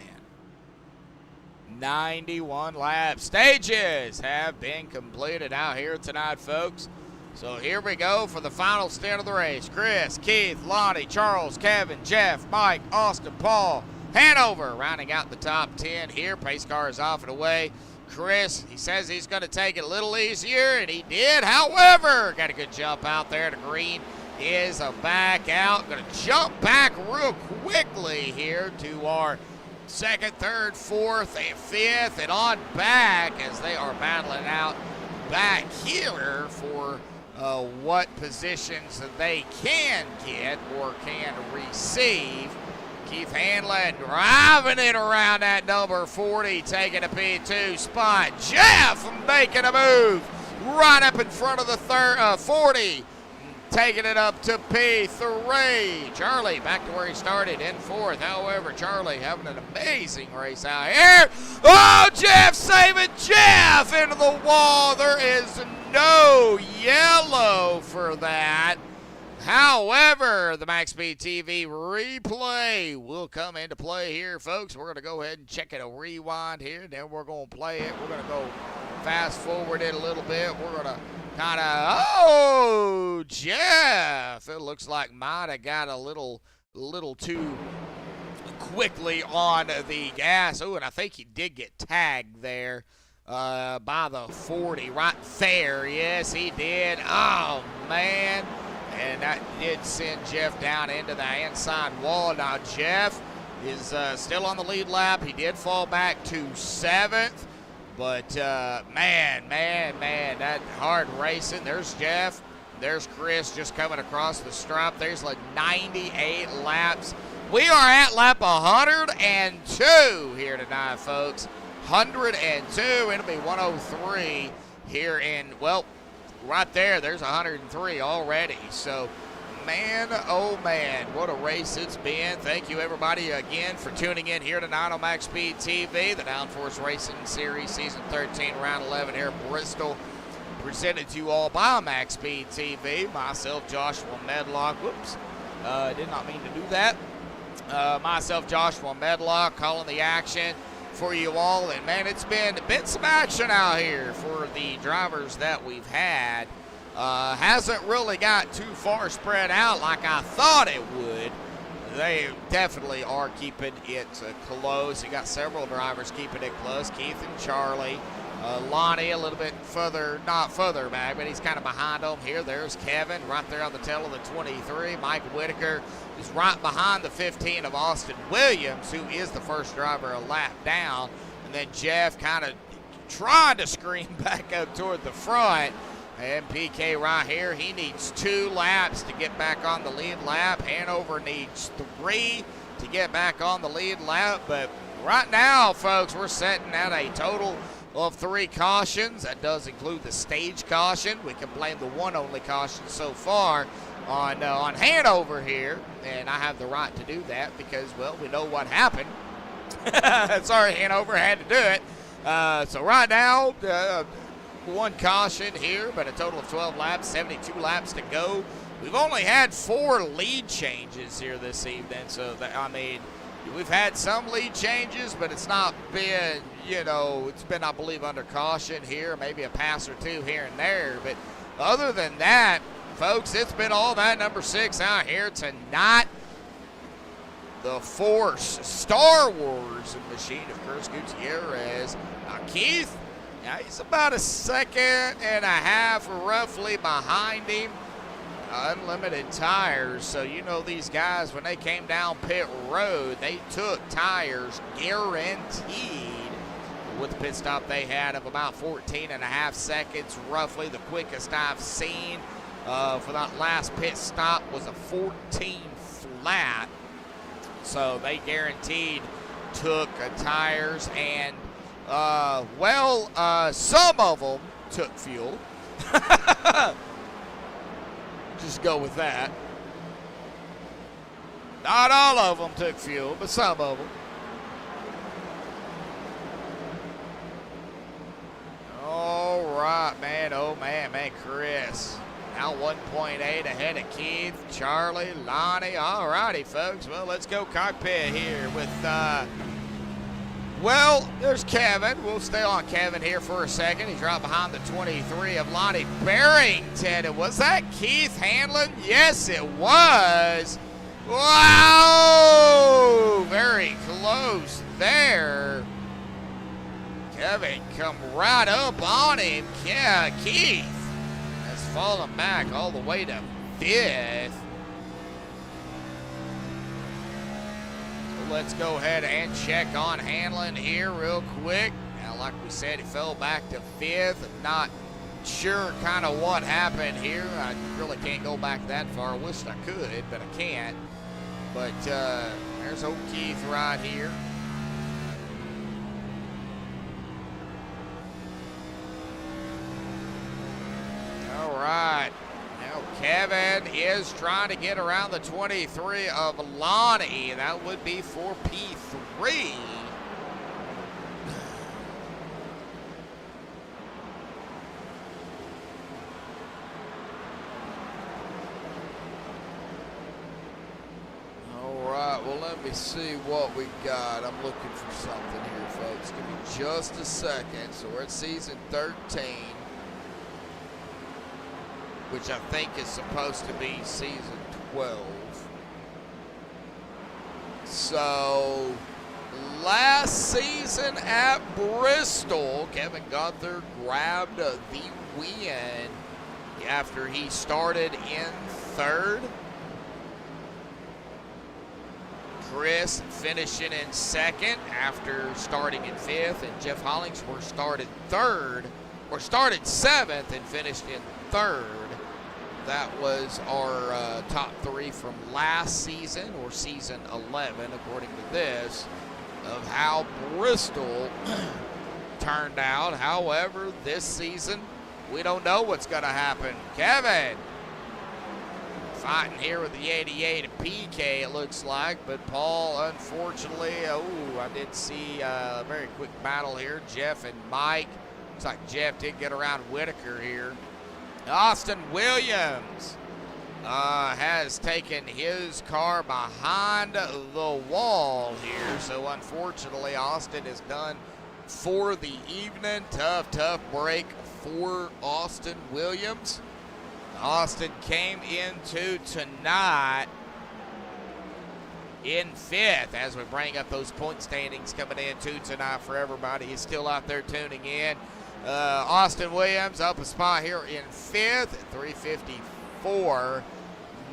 91 laps. Stages have been completed out here tonight, folks. So here we go for the final stint of the race. Chris, Keith, Lonnie, Charles, Kevin, Jeff, Mike, Austin, Paul, Hanover rounding out the top 10 here. Pace car is off and away. Chris, he says he's going to take it a little easier, and he did. However, got a good jump out there to green. Is a back out. Going to jump back real quickly here to our second, third, fourth, and fifth, and on back as they are battling out back here for what positions that they can get or can receive. Keith Hanlon driving it around that number 40, taking a P2 spot. Jeff making a move right up in front of the 40, taking it up to P3. Charlie back to where he started in fourth. However, Charlie having an amazing race out here. Oh, Jeff saving Jeff into the wall. There is no yellow for that. However, the MaxspeedTV replay will come into play here, folks. We're going to go ahead and check it a rewind here. Then we're going to play it. We're going to go fast forward it a little bit. We're going to kind of, oh, Jeff. It looks like might have got a little too quickly on the gas. Oh, and I think he did get tagged there by the 40 right there. Yes, he did. Oh, man. And that did send Jeff down into the inside wall. Now, Jeff is still on the lead lap. He did fall back to 7th. But, man, that hard racing. There's Jeff. There's Chris just coming across the stripe. There's like 98 laps. We are at lap 102 here tonight, folks. 102. It'll be 103 here in, well, right there, there's 103 already. So, man, oh, man, what a race it's been. Thank you, everybody, again, for tuning in here tonight on MaxspeedTV, the Downforce Racing Series Season 13, Round 11 here at Bristol, presented to you all by MaxspeedTV. Myself, Joshua Medlock. Whoops, did not mean to do that. Myself, Joshua Medlock, calling the action for you all, and man, it's been some action out here for the drivers that we've had. Hasn't really got too far spread out like I thought it would. They definitely are keeping it close. You got several drivers keeping it close. Keith and Charlie. Lonnie a little bit further, not further back, but he's kind of behind them here. There's Kevin right there on the tail of the 23. Mike Whitaker is right behind the 15 of Austin Williams, who is the first driver a lap down. And then Jeff kind of trying to scream back up toward the front. And PK right here, he needs 2 laps to get back on the lead lap. Hanover needs 3 to get back on the lead lap. But right now, folks, we're setting at a total of 3 cautions. That does include the stage caution. We can blame the one only caution so far on Hanover here, and I have the right to do that because, well, we know what happened. Sorry, Hanover had to do it. So right now, 1 caution here, but a total of 12 laps, 72 laps to go. We've only had 4 lead changes here this evening, so that, I mean, we've had some lead changes, but it's not been, you know, it's been, I believe, under caution here, maybe a pass or 2 here and there. But other than that, folks, it's been all that number 6 out here tonight. The Force, Star Wars machine of Chris Gutierrez. Now, Keith, now he's about a second and a half roughly behind him. Unlimited tires, so you know these guys, when they came down pit road, they took tires guaranteed with the pit stop they had of about 14 and a half seconds, roughly the quickest I've seen for that last pit stop was a 14 flat. So they guaranteed took tires, and some of them took fuel. Just go with that. Not all of them took fuel, but some of them. All right, man. Oh, man, Chris. Now 1.8 ahead of Keith, Charlie, Lonnie. All righty, folks. Well, let's go cockpit here with, well, there's Kevin. We'll stay on Kevin here for a second. He's right behind the 23 of Lonnie Barrington. And was that Keith Hanlon? Yes, it was. Wow! Very close there. Kevin come right up on him. Yeah, Keith has fallen back all the way to 5th. So let's go ahead and check on Hanlon here real quick. Now, like we said, he fell back to 5th. I'm not sure kind of what happened here. I really can't go back that far. I wish I could, but I can't. But there's old Keith right here. All right. Now Kevin is trying to get around the 23 of Lonnie. That would be for P3. Well, let me see what we got. I'm looking for something here, folks. Give me just a second. So we're at season 13, which I think is supposed to be season 12. So last season at Bristol, Kevin Gunther grabbed the win after he started in 3rd. Chris finishing in 2nd after starting in 5th, and Jeff Hollingsworth started 3rd, or started 7th and finished in 3rd. That was our top 3 from last season, or season 11, according to this, of how Bristol turned out. However, this season, we don't know what's going to happen. Kevin fighting here with the 88 of PK, it looks like, but Paul, unfortunately, I did see a very quick battle here. Jeff and Mike. Looks like Jeff did get around Whitaker here. Austin Williams has taken his car behind the wall here, so unfortunately, Austin is done for the evening. Tough break for Austin Williams. Austin came into tonight in 5th as we bring up those point standings coming into tonight for everybody who's still out there tuning in. Austin Williams up a spot here in 5th at 354.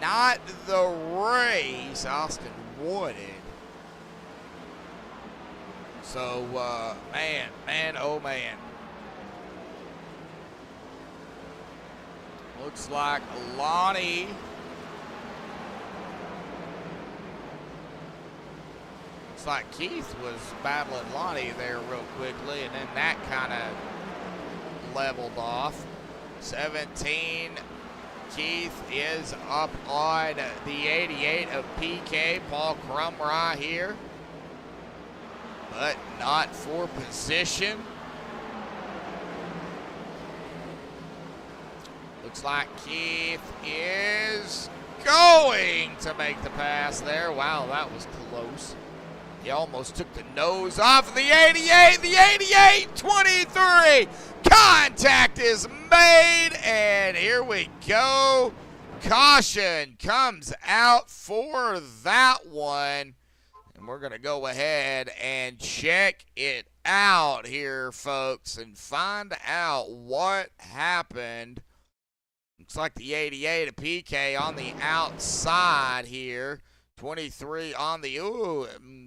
Not the race Austin wanted. So, man, oh man. Looks like Lonnie looks like Keith was battling Lonnie there real quickly, and then that kind of leveled off. 17, Keith is up on the 88 of PK, Paul Crum right here, but not for position. Looks like Keith is going to make the pass there. Wow, that was close. He almost took the nose off of the 88. The 88, 23. Contact is made, and here we go. Caution comes out for that one. And we're going to go ahead and check it out here, folks, and find out what happened. Looks like the 88 of PK on the outside here. 23 on the,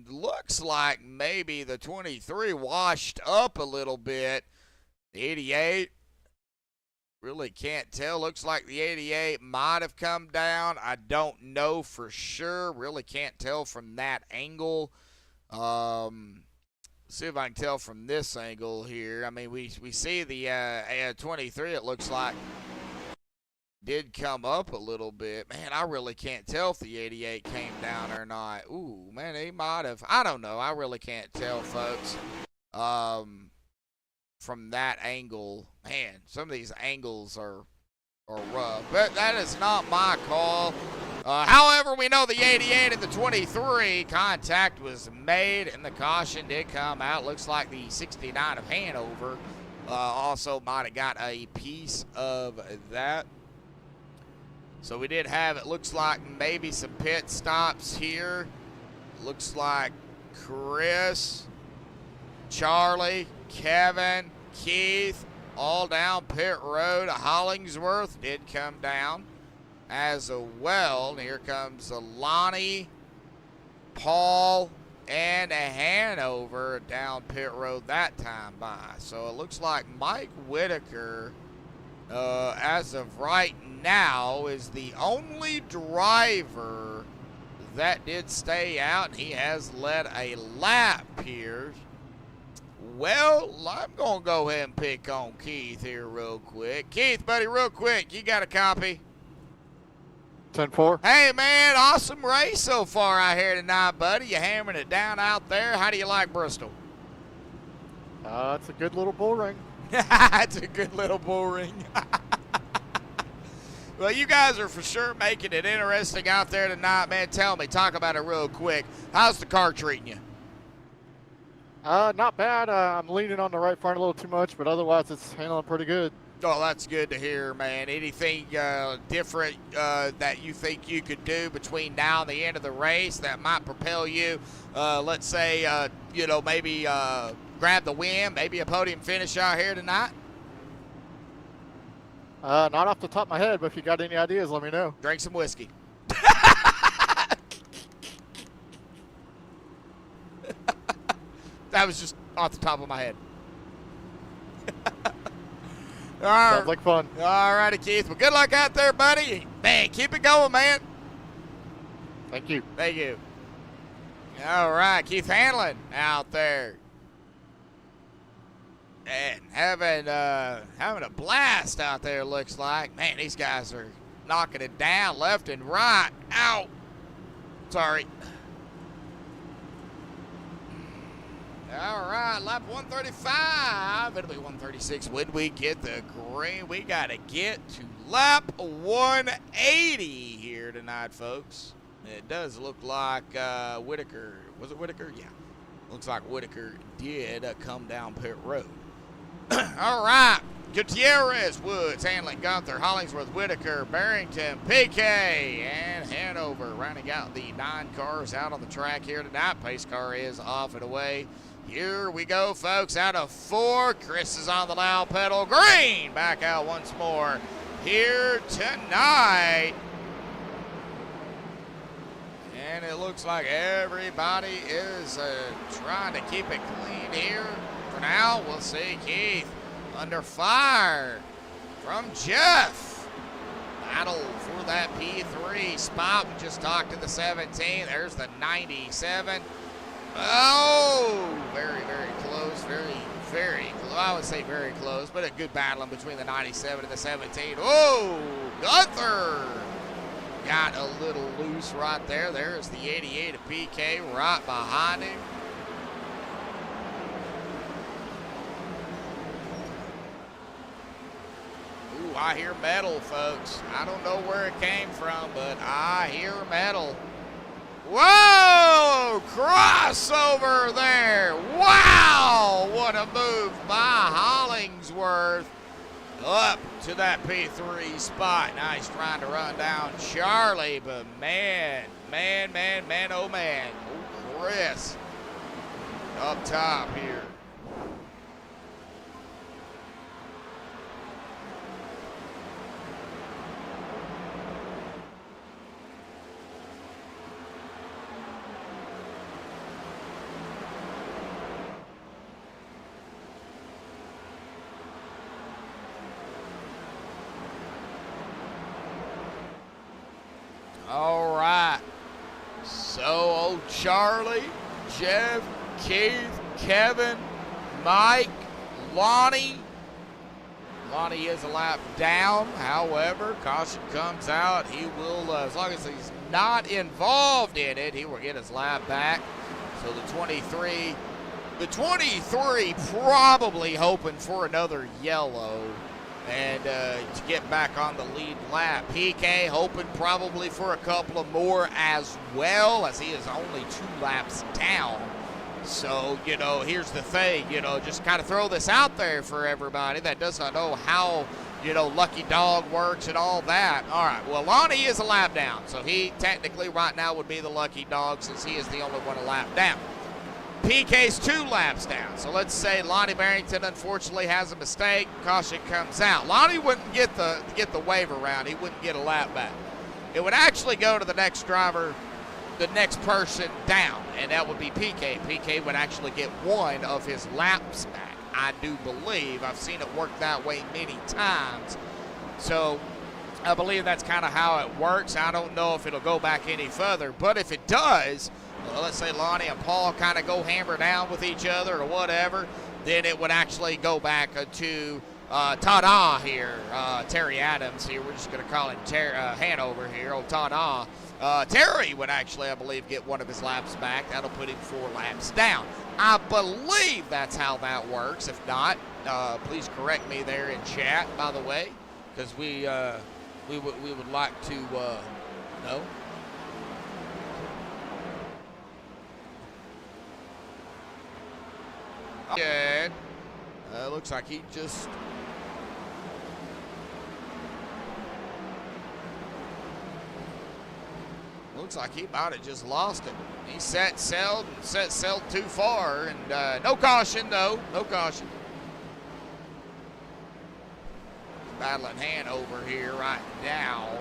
looks like maybe the 23 washed up a little bit. The 88, really can't tell. Looks like the 88 might have come down. I don't know for sure. Really can't tell from that angle. See if I can tell from this angle here. I mean, we see the 23, it looks like, did come up a little bit. Man, I really can't tell if the 88 came down or not. Ooh, man, he might have. I don't know. I really can't tell, folks. From that angle. Man, some of these angles are rough. But that is not my call. However, we know the 88 and the 23 contact was made, and the caution did come out. Looks like the 69 of Hanover also might have got a piece of that. So we did have, it looks like maybe some pit stops here. Looks like Chris, Charlie, Kevin, Keith, all down pit road. Hollingsworth did come down as well. And here comes Lonnie, Paul, and Hanover down pit road that time by. So it looks like Mike Whitaker, as of right now, is the only driver that did stay out, and he has led a lap here. Well, I'm going to go ahead and pick on Keith here real quick. Keith, buddy, real quick, you got a copy?
10-4.
Hey, man, awesome race so far out here tonight, buddy. You hammering it down out there. How do you like Bristol?
It's a good little bull ring.
It's a good little bull ring. Well, you guys are for sure making it interesting out there tonight, man. Tell me, talk about it real quick. How's the car treating you?
Not bad. I'm leaning on the right front a little too much, but otherwise it's handling pretty good.
Oh, that's good to hear, man. Anything different that you think you could do between now and the end of the race that might propel you, let's say, maybe grab the win, maybe a podium finish out here tonight?
Not off the top of my head, but if you got any ideas, let me know.
Drink some whiskey. That was just off the top of my head. All right.
Sounds like fun.
All righty, Keith. Well, good luck out there, buddy. Man, keep it going, man.
Thank you.
Thank you. All right, Keith Hanlon out there. And having a blast out there, looks like. Man, these guys are knocking it down left and right. Ow. Sorry. All right, lap 135. It'll be 136 when we get the green. We got to get to lap 180 here tonight, folks. It does look like Whitaker. Was it Whitaker? Yeah. Looks like Whitaker did come down pit road. All right. Gutierrez, Woods, Hanlon, Gunther, Hollingsworth, Whitaker, Barrington, PK, and Hanover rounding out the 9 cars out on the track here tonight. Pace car is off and away. Here we go, folks, out of 4. Chris is on the loud pedal. Green back out once more here tonight. And it looks like everybody is trying to keep it clean here. For now, we'll see Keith under fire from Jeff. Battle for that P3 spot. We just talked to the 17. There's the 97. Oh, very, very close. Very, very close. I would say very close, but a good battle in between the 97 and the 17. Oh, Gunther got a little loose right there. There's the 88 of PK right behind him. Ooh, I hear metal, folks. I don't know where it came from, but I hear metal. Whoa! Crossover there. Wow! What a move by Hollingsworth. Up to that P3 spot. Nice trying to run down Charlie, but man, oh man. Oh, Chris up top here. All right, so old Charlie, Jeff, Keith, Kevin, Mike, Lonnie. Lonnie is a lap down. However, caution comes out. He will, as long as he's not involved in it, he will get his lap back. So the 23 probably hoping for another yellow and to get back on the lead lap. PK hoping probably for a couple of more as well, as he is only 2 laps down. So, here's the thing, just kind of throw this out there for everybody that does not know how, Lucky Dog works and all that. All right, well, Lonnie is a lap down, so he technically right now would be the lucky dog since he is the only one a lap down. PK's 2 laps down. So let's say Lonnie Barrington unfortunately has a mistake. Caution comes out. Lonnie wouldn't get the waiver round. He wouldn't get a lap back. It would actually go to the next driver, the next person down, and that would be PK. PK would actually get 1 of his laps back. I do believe. I've seen it work that way many times. So I believe that's kind of how it works. I don't know if it'll go back any further, but if it does, let's say Lonnie and Paul kind of go hammer down with each other or whatever, then it would actually go back to Ta-da here, Terry Adams here. We're just going to call him Hanover here, Ta-da. Terry would actually, I believe, get 1 of his laps back. That'll put him 4 laps down. I believe that's how that works. If not, please correct me there in chat, by the way, because we would like to know. Good. Looks like he just... Looks like he might have just lost it. He set sailed too far, and no caution though. No caution. Battling Hanover here right now.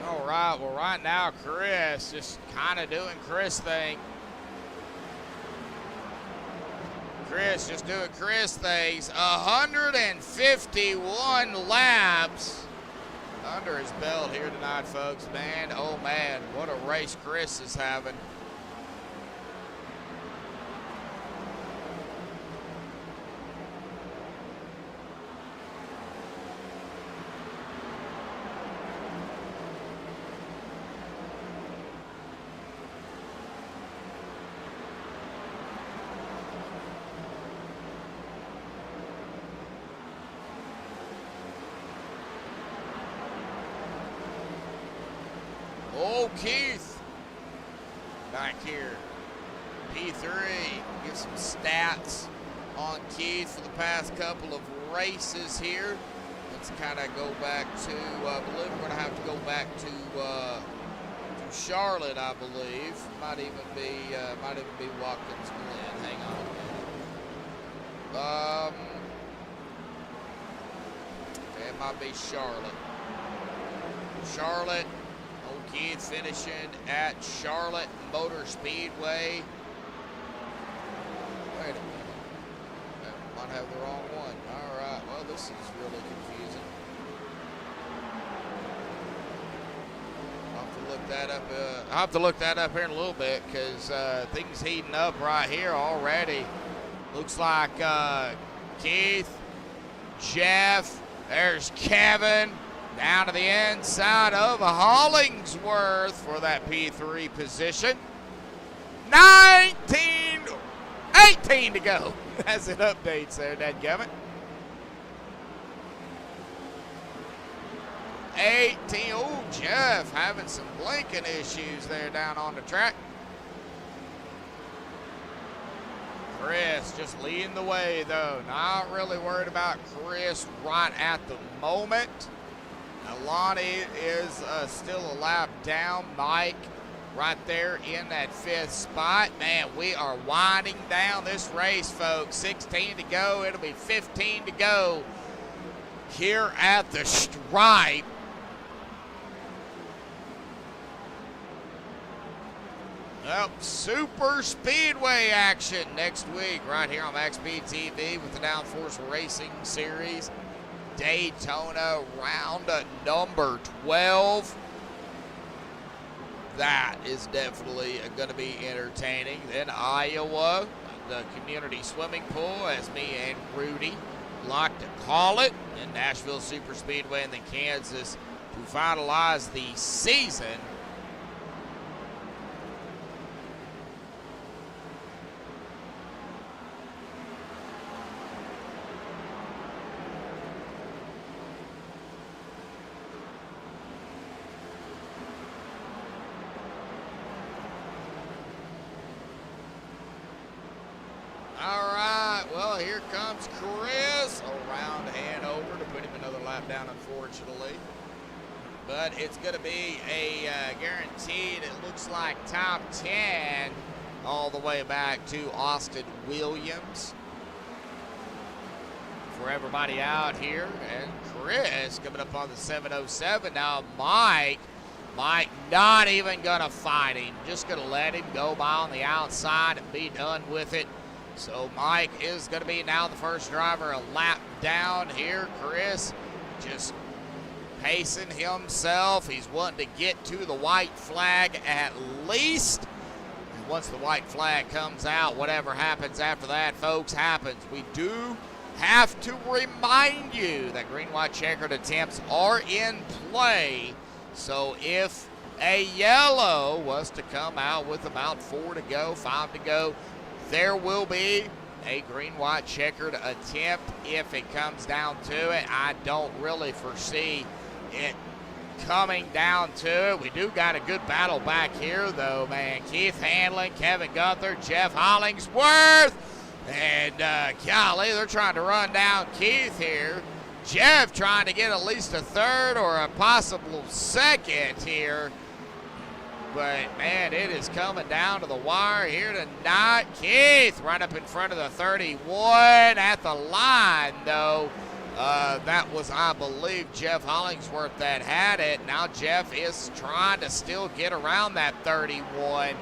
All right, well, right now, Chris just kind of doing Chris thing. Chris just doing Chris things. 151 laps under his belt here tonight, folks. Man, oh man, what a race Chris is having. Oh, Keith, back here, P3, get some stats on Keith for the past couple of races here. Let's kind of go back to, I believe we're going to have to go back to Charlotte, I believe. Might even be Watkins Glen. Hang on a minute. Okay, it might be Charlotte. Charlotte. Keith finishing at Charlotte Motor Speedway. Wait a minute. Might have the wrong one. All right. Well, this is really confusing. I'll have to look that up. I'll have to look that up here in a little bit because things heating up right here already. Looks like Keith, Jeff, there's Kevin. Down to the inside of Hollingsworth for that P3 position. 18 to go. As it updates there, dadgummit. 18. Oh, Jeff having some blinking issues there down on the track. Chris just leading the way, though. Not really worried about Chris right at the moment. Lonnie is still a lap down. Mike right there in that 5th spot. Man, we are winding down this race, folks. 16 to go. It'll be 15 to go here at the stripe. Well, super speedway action next week right here on MaxspeedTV with the Downforce Racing Series. Daytona round number 12. That is definitely going to be entertaining. Then Iowa, the community swimming pool, as me and Rudy like to call it in Nashville Superspeedway and then Kansas to finalize the season. All right, well, here comes Chris around Hanover to put him another lap down, unfortunately. But it's going to be a guaranteed, it looks like, top 10 all the way back to Austin Williams. For everybody out here, and Chris coming up on the 707. Now, Mike not even going to fight him, just going to let him go by on the outside and be done with it. So Mike is going to be now the first driver a lap down here. Chris just pacing himself. He's wanting to get to the white flag at least. And once the white flag comes out, whatever happens after that, folks, happens. We do have to remind you that green, white, checkered attempts are in play. So if a yellow was to come out with about 4 to go, 5 to go, there will be a green, white, checkered attempt if it comes down to it. I don't really foresee it coming down to it. We do got a good battle back here, though, man. Keith Hanlon, Kevin Gunther, Jeff Hollingsworth, and golly, they're trying to run down Keith here. Jeff trying to get at least a third or a possible second here. But, man, it is coming down to the wire here tonight. Keith right up in front of the 31 at the line, though. That was, I believe, Jeff Hollingsworth that had it. Now Jeff is trying to still get around that 31.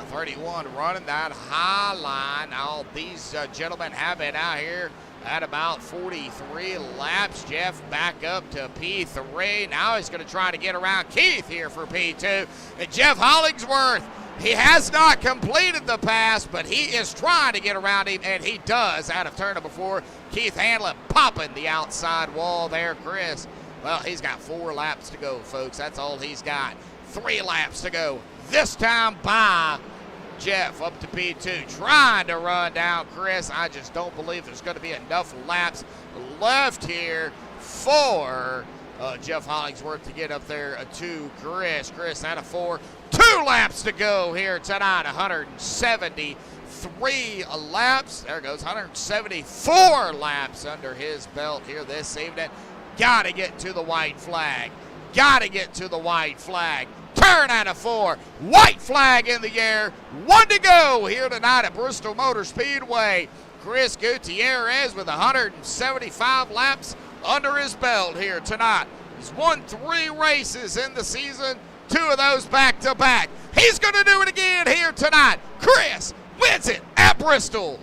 31 running that high line. All these gentlemen have been out here at about 43 laps. Jeff back up to P3. Now he's going to try to get around Keith here for P2. And Jeff Hollingsworth, he has not completed the pass, but he is trying to get around him, and he does out of turn number 4. Keith Hanlon popping the outside wall there, Chris. Well, he's got 4 laps to go, folks. That's all he's got. 3 laps to go. This time by Jeff up to P2, trying to run down Chris. I just don't believe there's going to be enough laps left here for Jeff Hollingsworth to get up there to Chris. Chris out of 4. 2 laps to go here tonight. 173 laps. There goes 174 laps under his belt here this evening. Got to get to the white flag. Got to get to the white flag. Turn out of 4. White flag in the air. 1 to go here tonight at Bristol Motor Speedway. Chris Gutierrez with 175 laps under his belt here tonight. He's won 3 races in the season, 2 of those back-to-back. He's going to do it again here tonight. Chris wins it at Bristol.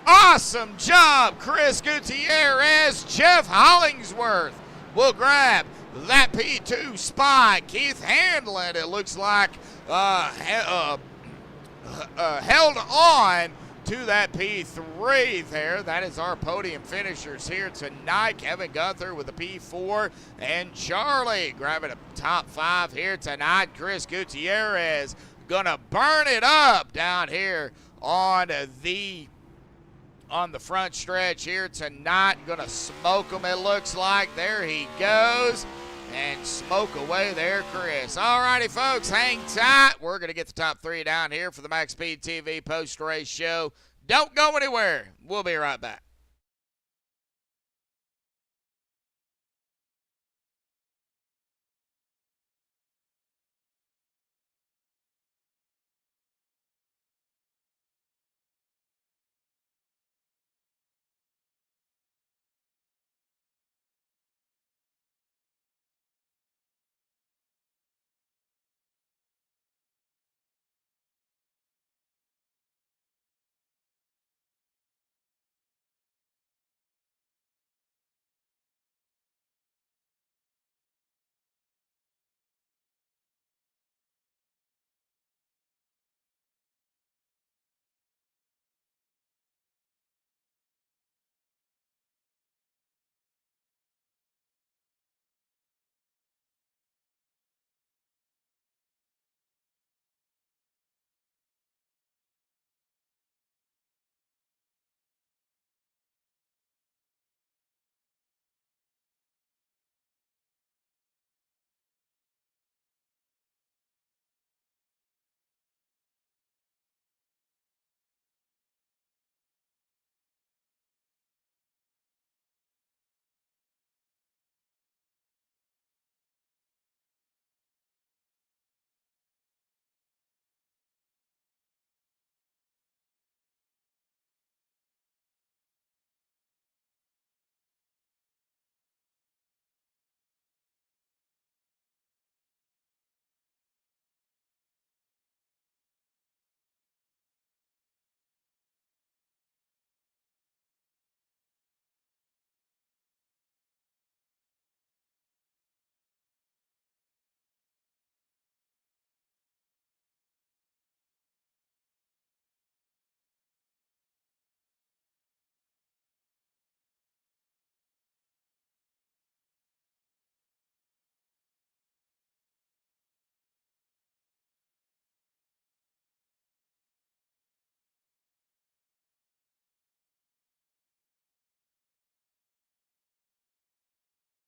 Awesome job, Chris Gutierrez. Jeff Hollingsworth will grab that P2 spot. Keith Hanlon, it looks like, held on to that P3 there. That is our podium finishers here tonight. Kevin Gunther with the P4, and Charlie grabbing a top 5 here tonight. Chris Gutierrez gonna burn it up down here on the front stretch here tonight. Gonna smoke him, it looks like. There he goes. And smoke away there, Chris. All righty, folks, hang tight. We're going to get the top 3 down here for the MaxspeedTV post-race show. Don't go anywhere. We'll be right back.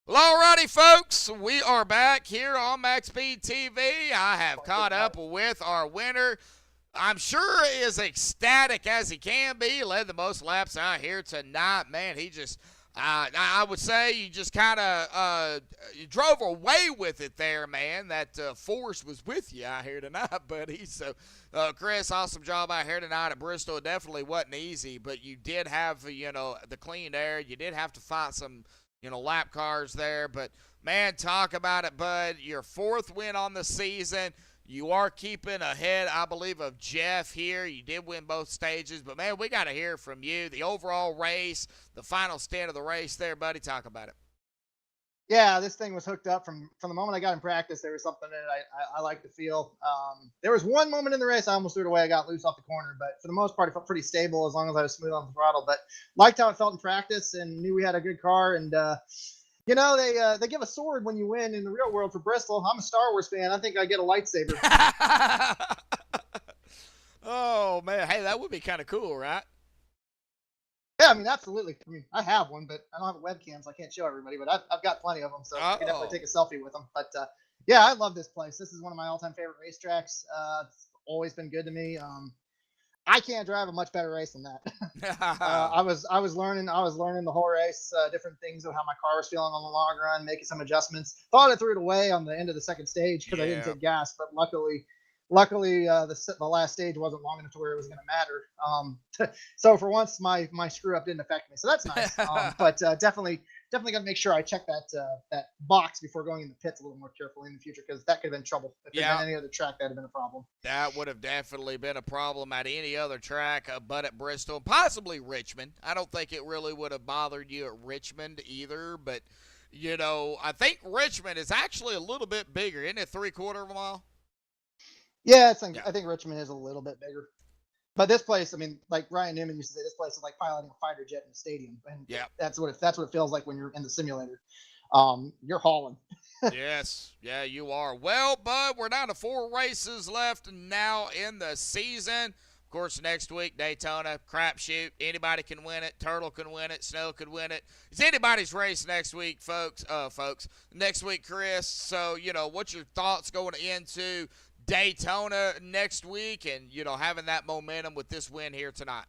Well, alrighty, folks, we are back here on MaxspeedTV. I have caught up with our winner. I'm sure is ecstatic as he can be. He led the most laps out here tonight. Man, he just, I would say you just kind of drove away with it there, man. That force was with you out here tonight, buddy. So, Chris, awesome job out here tonight at Bristol. It definitely wasn't easy, but you did have, the clean air. You did have to fight some, lap cars there. But, man, talk about it, bud. Your 4th win on the season. You are keeping ahead, I believe, of Jeff here. You did win both stages, but, man, we got to hear from you. The overall race, the final stint of the race there, buddy. Talk about it.
Yeah, this thing was hooked up from the moment I got in practice. There was something that I like to feel. There was one moment in the race I almost threw it away. I got loose off the corner, but for the most part, it felt pretty stable as long as I was smooth on the throttle. But liked how it felt in practice and knew we had a good car. And they give a sword when you win in the real world for Bristol. I'm a Star Wars fan. I think I get a lightsaber.
Oh, man. Hey, that would be kind of cool, right?
Yeah, I mean, absolutely. I mean, I have one, but I don't have a webcam, so I can't show everybody. But I've got plenty of them, so I can definitely take a selfie with them. But yeah, I love this place. This is one of my all-time favorite racetracks. It's always been good to me. I can't drive a much better race than that. I was learning the whole race, different things of how my car was feeling on the long run, making some adjustments. Thought I threw it away on the end of the 2nd stage because I didn't take gas, but luckily the last stage wasn't long enough to where it was going to matter. So for once, my screw up didn't affect me, so that's nice. But definitely got to make sure I check that box before going in the pits a little more carefully in the future, because that could have been trouble. If it had been any other track, that'd have been a problem.
That would have definitely been a problem at any other track, but at Bristol, possibly Richmond. I don't think it really would have bothered you at Richmond either, but I think Richmond is actually a little bit bigger. Isn't it 3/4 of a mile?
Yeah, I think Richmond is a little bit bigger. But this place, I mean, like Ryan Newman used to say, this place is like piloting a fighter jet in a stadium, and that's what it feels like when you're in the simulator. You're hauling.
Yes, yeah, you are. Well, bud, we're down to 4 races left now in the season. Of course, next week, Daytona, crapshoot. Anybody can win it. Turtle can win it. Snow could win it. It's anybody's race next week, folks. Next week, Chris. So, what's your thoughts going into Daytona next week and, having that momentum with this win here tonight?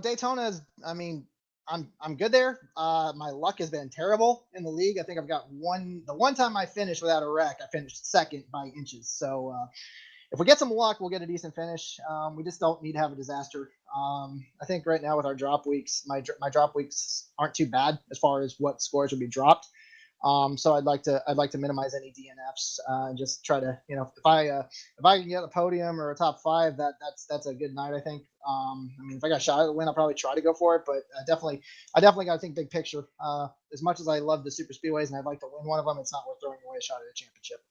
Daytona is, I mean, I'm good there. My luck has been terrible in the league. I think I've got the one time I finished without a wreck, I finished 2nd by inches. So if we get some luck, we'll get a decent finish. We just don't need to have a disaster. I think right now with our drop weeks, my drop weeks aren't too bad as far as what scores would be dropped. So I'd like to minimize any DNFs and just try to, if I can get a podium or a top 5, that's a good night, I think. I mean, if I got shot at the win, I'll probably try to go for it, but I definitely got to think big picture. As much as I love the super speedways and I'd like to win one of them, it's not worth throwing away a shot at a championship.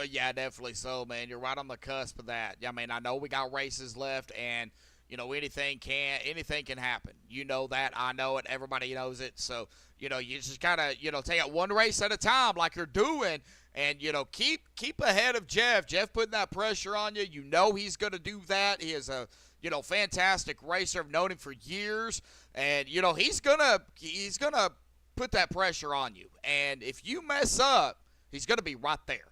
Yeah, definitely so, man. You're right on the cusp of that. I mean, I know we got races left, and anything can happen. You know that. I know it. Everybody knows it. So, you just gotta, take it one race at a time like you're doing, and keep ahead of Jeff. Jeff putting that pressure on you. He's gonna do that. He is a fantastic racer. I've known him for years, and he's gonna put that pressure on you. And if you mess up, he's gonna be right there.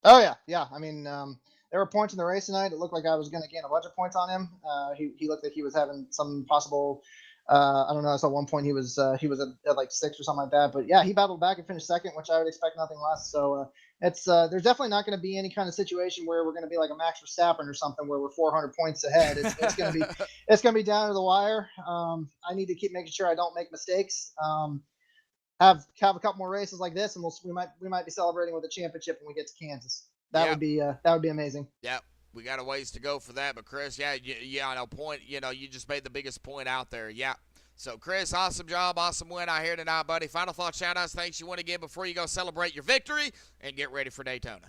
Oh yeah. I mean, there were points in the race tonight. It looked like I was going to gain a bunch of points on him. He looked like he was having some possible. I don't know. I saw one point he was at like 6 or something like that. But yeah, he battled back and finished 2nd, which I would expect nothing less. So it's there's definitely not going to be any kind of situation where we're going to be like a Max Verstappen or something where we're 400 points ahead. It's going to be down to the wire. I need to keep making sure I don't make mistakes. Have a couple more races like this, and we might be celebrating with a championship when we get to Kansas. That would be amazing.
Yeah, we got a ways to go for that. But Chris, I know point. You just made the biggest point out there. Yeah. So Chris, awesome job, awesome win out here tonight, buddy. Final thoughts, shout outs, thanks you want to give before you go celebrate your victory and get ready for Daytona.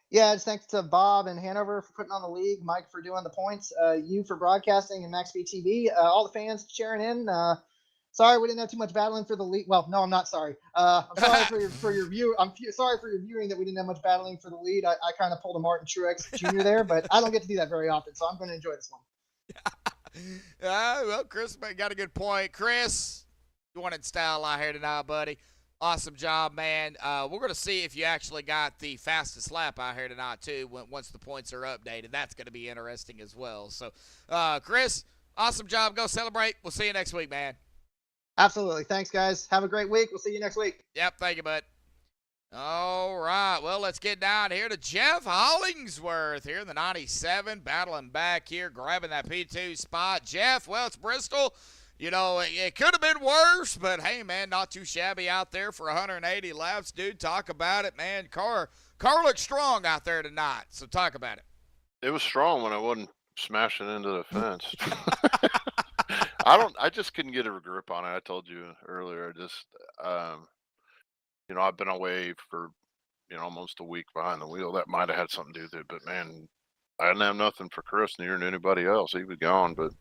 Yeah, just thanks to Bob and Hanover for putting on the league, Mike for doing the points, you for broadcasting, and MaxspeedTV, all the fans cheering in. Sorry we didn't have too much battling for the lead. Well, no, I'm not sorry. I'm sorry for your view. Sorry for your viewing that we didn't have much battling for the lead. I kind of pulled a Martin Truex Jr. there, but I don't get to do that very often, so I'm going to enjoy this one.
Well, Chris got a good point. Chris, Doing it in style out here tonight, buddy. Awesome job, man. We're going to see if you actually got the fastest lap out here tonight, too, once the points are updated. That's going to be interesting as well. So, Chris, awesome job. Go celebrate. We'll see you next week, man.
Absolutely. Thanks, guys. Have a great week. We'll see you next week.
Yep, thank you, bud. All right, well, let's get down here to Jeff Hollingsworth here in the 97, battling back here, grabbing that P2 spot. Jeff, well, it's Bristol. You know, it could have been worse, but hey, man, not too shabby out there for 180 laps, dude. Talk about it, man. Car looks strong out there tonight, so talk about it.
It was strong when I wasn't smashing into the fence. I just couldn't get a grip on it. I told you earlier, you know, I've been away for, you know, almost a week behind the wheel. That might have had something to do with it, but man, I didn't have nothing for Chris near anybody else. He was gone, but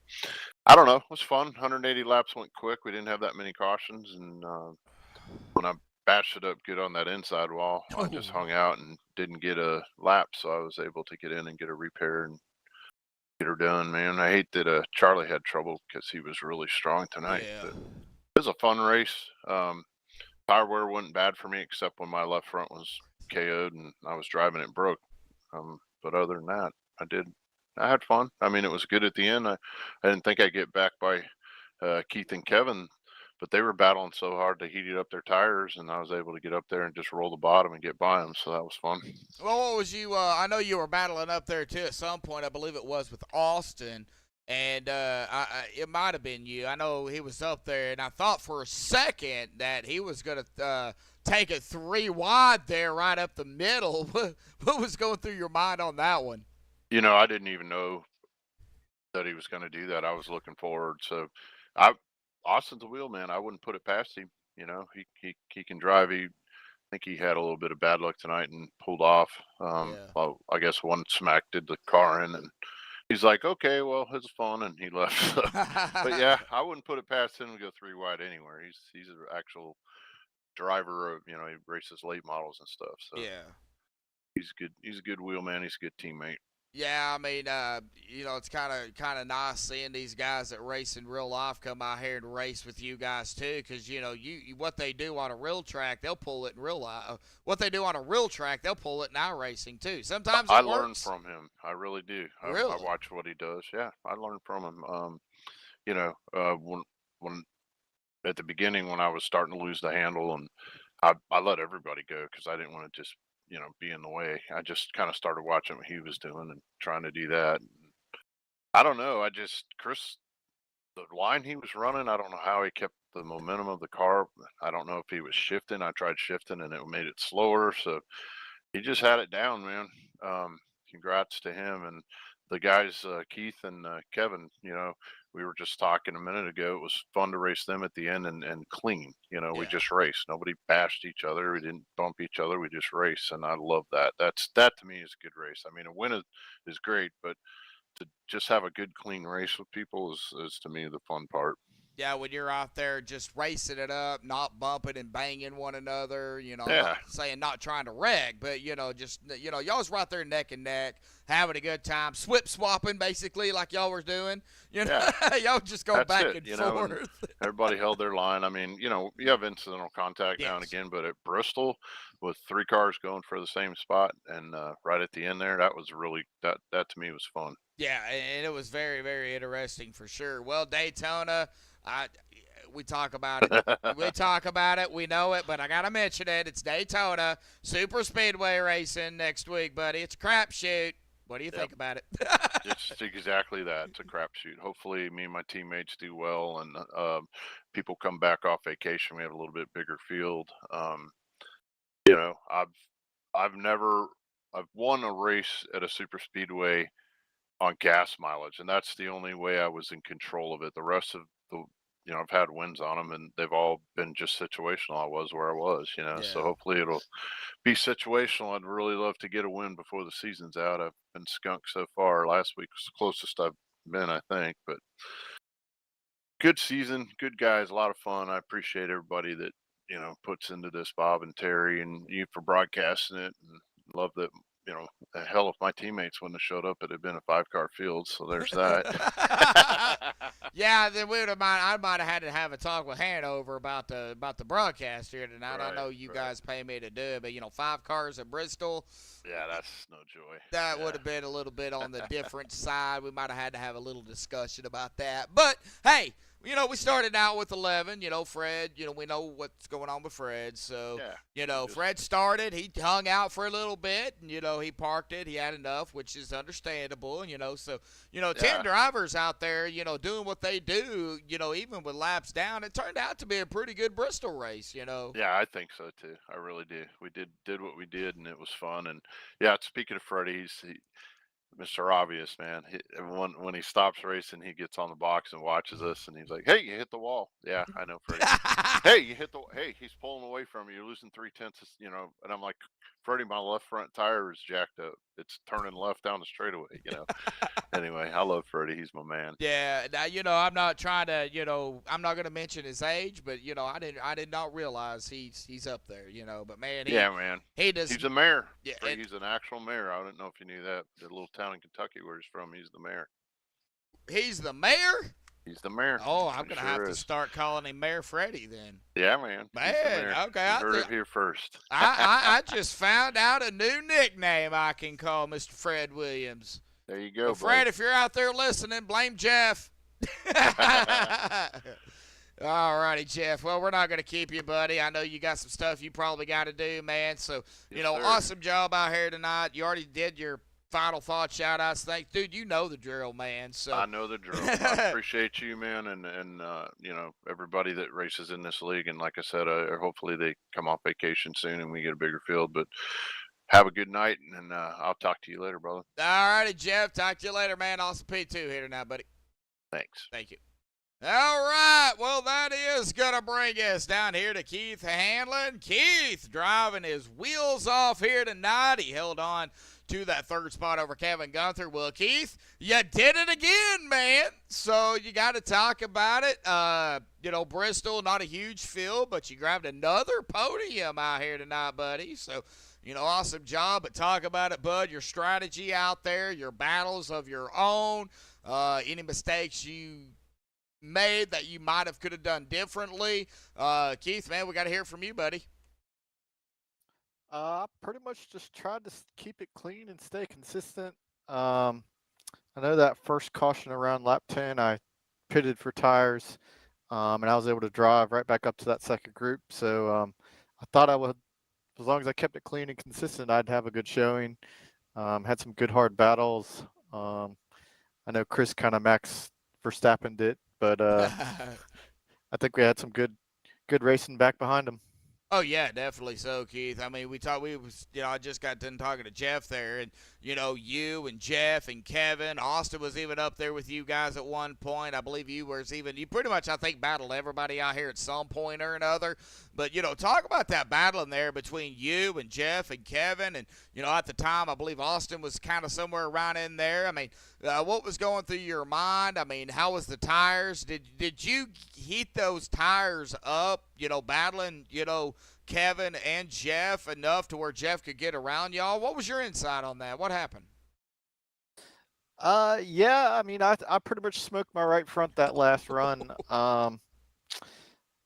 I don't know. It was fun. 180 laps went quick. We didn't have that many cautions, and when I bashed it up good on that inside wall, I just hung out and didn't get a lap, so I was able to get in and get a repair and get her done, man. I hate that Charlie had trouble because he was really strong tonight.
Yeah.
But it was a fun race. Tire wear wasn't bad for me, except when my left front was KO'd and I was driving it broke. But other than that, I had fun. I mean, it was good at the end. I didn't think I'd get back by Keith and Kevin, but they were battling so hard to heat up their tires, and I was able to get up there and just roll the bottom and get by them, so that was fun.
Well, what was you, I know you were battling up there, too, at some point. I believe it was with Austin, and it might have been you. I know he was up there, and I thought for a second that he was going to take it 3 wide there right up the middle. What was going through your mind on that one?
You know, I didn't even know that he was going to do that. I was looking forward. So Austin's a wheel man. I wouldn't put it past him. You know, he can drive. I think he had a little bit of bad luck tonight and pulled off. Well, I guess one smack did the car in, and he's like, okay, well, it's fun, and he left. So. But yeah, I wouldn't put it past him to go 3 wide anywhere. He's an actual driver of, you know, he races late models and stuff. So
yeah,
he's good. He's a good wheel man. He's a good teammate.
Yeah, I mean, you know, it's kind of nice seeing these guys that race in real life come out here and race with you guys too, because you know, what they do on a real track, they'll pull it in real life. What they do on a real track, they'll pull it in our racing too. Sometimes
I
it
learn
works.
from him. I really do.
Really?
I watch what he does. Yeah, I learn from him. You know, when at the beginning when I was starting to lose the handle, and I let everybody go because I didn't want to just, you know, be in the way. I just kind of started watching what he was doing and trying to do that. I don't know. Chris, the line he was running, I don't know how he kept the momentum of the car. I don't know if he was shifting. I tried shifting and it made it slower. So he just had it down, man. Congrats to him and the guys, Keith and Kevin. You know, we were just talking a minute ago. It was fun to race them at the end and clean. You know, we just raced. Nobody bashed each other. We didn't bump each other. We just raced, and I love that. That to me is a good race. I mean, a win is great, but to just have a good clean race with people is to me the fun part.
Yeah, when you're out there just racing it up, not bumping and banging one another, you know, not trying to wreck, but, you know, just, you know, y'all was right there neck and neck, having a good time, swip swapping basically like y'all were doing, you know, y'all just go back and forth.
And everybody held their line. I mean, you know, you have incidental contact now and again, but at Bristol with 3 cars going for the same spot and right at the end there, that was really, that to me was fun.
Yeah, and it was very, very interesting for sure. Well, Daytona, we talk about it. We talk about it. We know it, but I got to mention it. It's Daytona, super speedway racing next week, buddy. It's a crapshoot. What do you think about it?
It's exactly that. It's a crapshoot. Hopefully me and my teammates do well and people come back off vacation. We have a little bit bigger field. You know, I've won a race at a super speedway on gas mileage, and that's the only way I was in control of it. The rest of the, you know, I've had wins on them, and they've all been just situational. I was where I was, you know. So hopefully it'll be situational. I'd really love to get a win before the season's out. I've been skunked so far. Last week was the closest I've been, I think. But good season, good guys, a lot of fun. I appreciate everybody that, you know, puts into this, Bob and Terry and you for broadcasting it, and love that you know, the hell, if my teammates wouldn't have showed up, it'd have been a 5-car field. So there's that.
Yeah, then I might have had to have a talk with Hanover about the broadcast here tonight. I
Right,
know you
right.
guys pay me to do it, but 5 cars at Bristol.
Yeah, that's no joy.
That
Yeah.
would have been a little bit on the different side. We might have had to have a little discussion about that. But hey, we started out with 11. Fred. We know what's going on with Fred. So
Yeah.
Fred started. He hung out for a little bit, and he parked it. He had enough, which is understandable. So 10 drivers out there, doing what they do. Even with laps down, it turned out to be a pretty good Bristol race.
Yeah, I think so too. I really do. We did what we did, and it was fun. And yeah, speaking of Freddie, he's Mr. Obvious, man. When he stops racing, he gets on the box and watches us, and he's like, "Hey, you hit the wall." Yeah, I know, Freddie. Hey, he's pulling away from you. You're losing 3/10. And I'm like, Freddie, my left front tire is jacked up. It's turning left down the straightaway. Anyway, I love Freddie. He's my man.
Yeah, now I'm not trying to, I'm not going to mention his age, but I did not realize he's up there, But man,
man,
he does.
He's a mayor.
Yeah,
He's an actual mayor. I don't know if you knew that. The little town in Kentucky where he's from, he's the mayor.
He's the mayor.
He's the mayor.
Oh, I'm gonna have to start calling him Mayor Freddie then.
Yeah, man.
Man, okay.
You heard it here first.
I just found out a new nickname I can call Mr. Fred Williams.
There you go,
well, Fred. If you're out there listening, blame Jeff. All righty, Jeff. Well, we're not going to keep you, buddy. I know you got some stuff you probably got to do, man. So,
Yes, sir.
Awesome job out here tonight. You already did your final thought shout-outs. Thanks. Dude, you know the drill, man. So
I know the drill. I appreciate you, man, and everybody that races in this league. And like I said, hopefully they come off vacation soon and we get a bigger field. But have a good night, and I'll talk to you later, brother.
All righty, Jeff. Talk to you later, man. Awesome P2 here tonight, buddy.
Thanks.
Thank you. All right, well, that is going to bring us down here to Keith Hanlon. Keith driving his wheels off here tonight. He held on to that third spot over Kevin Gunther. Well, Keith, you did it again, man. So you got to talk about it. Bristol, not a huge field, but you grabbed another podium out here tonight, buddy. So, awesome job. But talk about it, bud, your strategy out there, your battles of your own, any mistakes you made that you might have could have done differently. Keith, man, we got to hear from you, buddy.
I pretty much just tried to keep it clean and stay consistent. I know that first caution around lap 10, I pitted for tires, and I was able to drive right back up to that second group. So I thought I would, as long as I kept it clean and consistent, I'd have a good showing. Had some good hard battles. I know Chris kind of Max Verstappened it, but I think we had some good racing back behind him.
Oh yeah, definitely so, Keith. I mean, I just got done talking to Jeff there, and you and Jeff and Kevin, Austin was even up there with you guys at one point. I believe you pretty much, I think, battled everybody out here at some point or another. But talk about that battle in there between you and Jeff and Kevin, and at the time, I believe Austin was kind of somewhere around in there. I mean, what was going through your mind? I mean, how was the tires? Did you heat those tires up? Battling, Kevin and Jeff enough to where Jeff could get around y'all? What was your insight on that? What happened?
Yeah, I mean, I pretty much smoked my right front that last run. I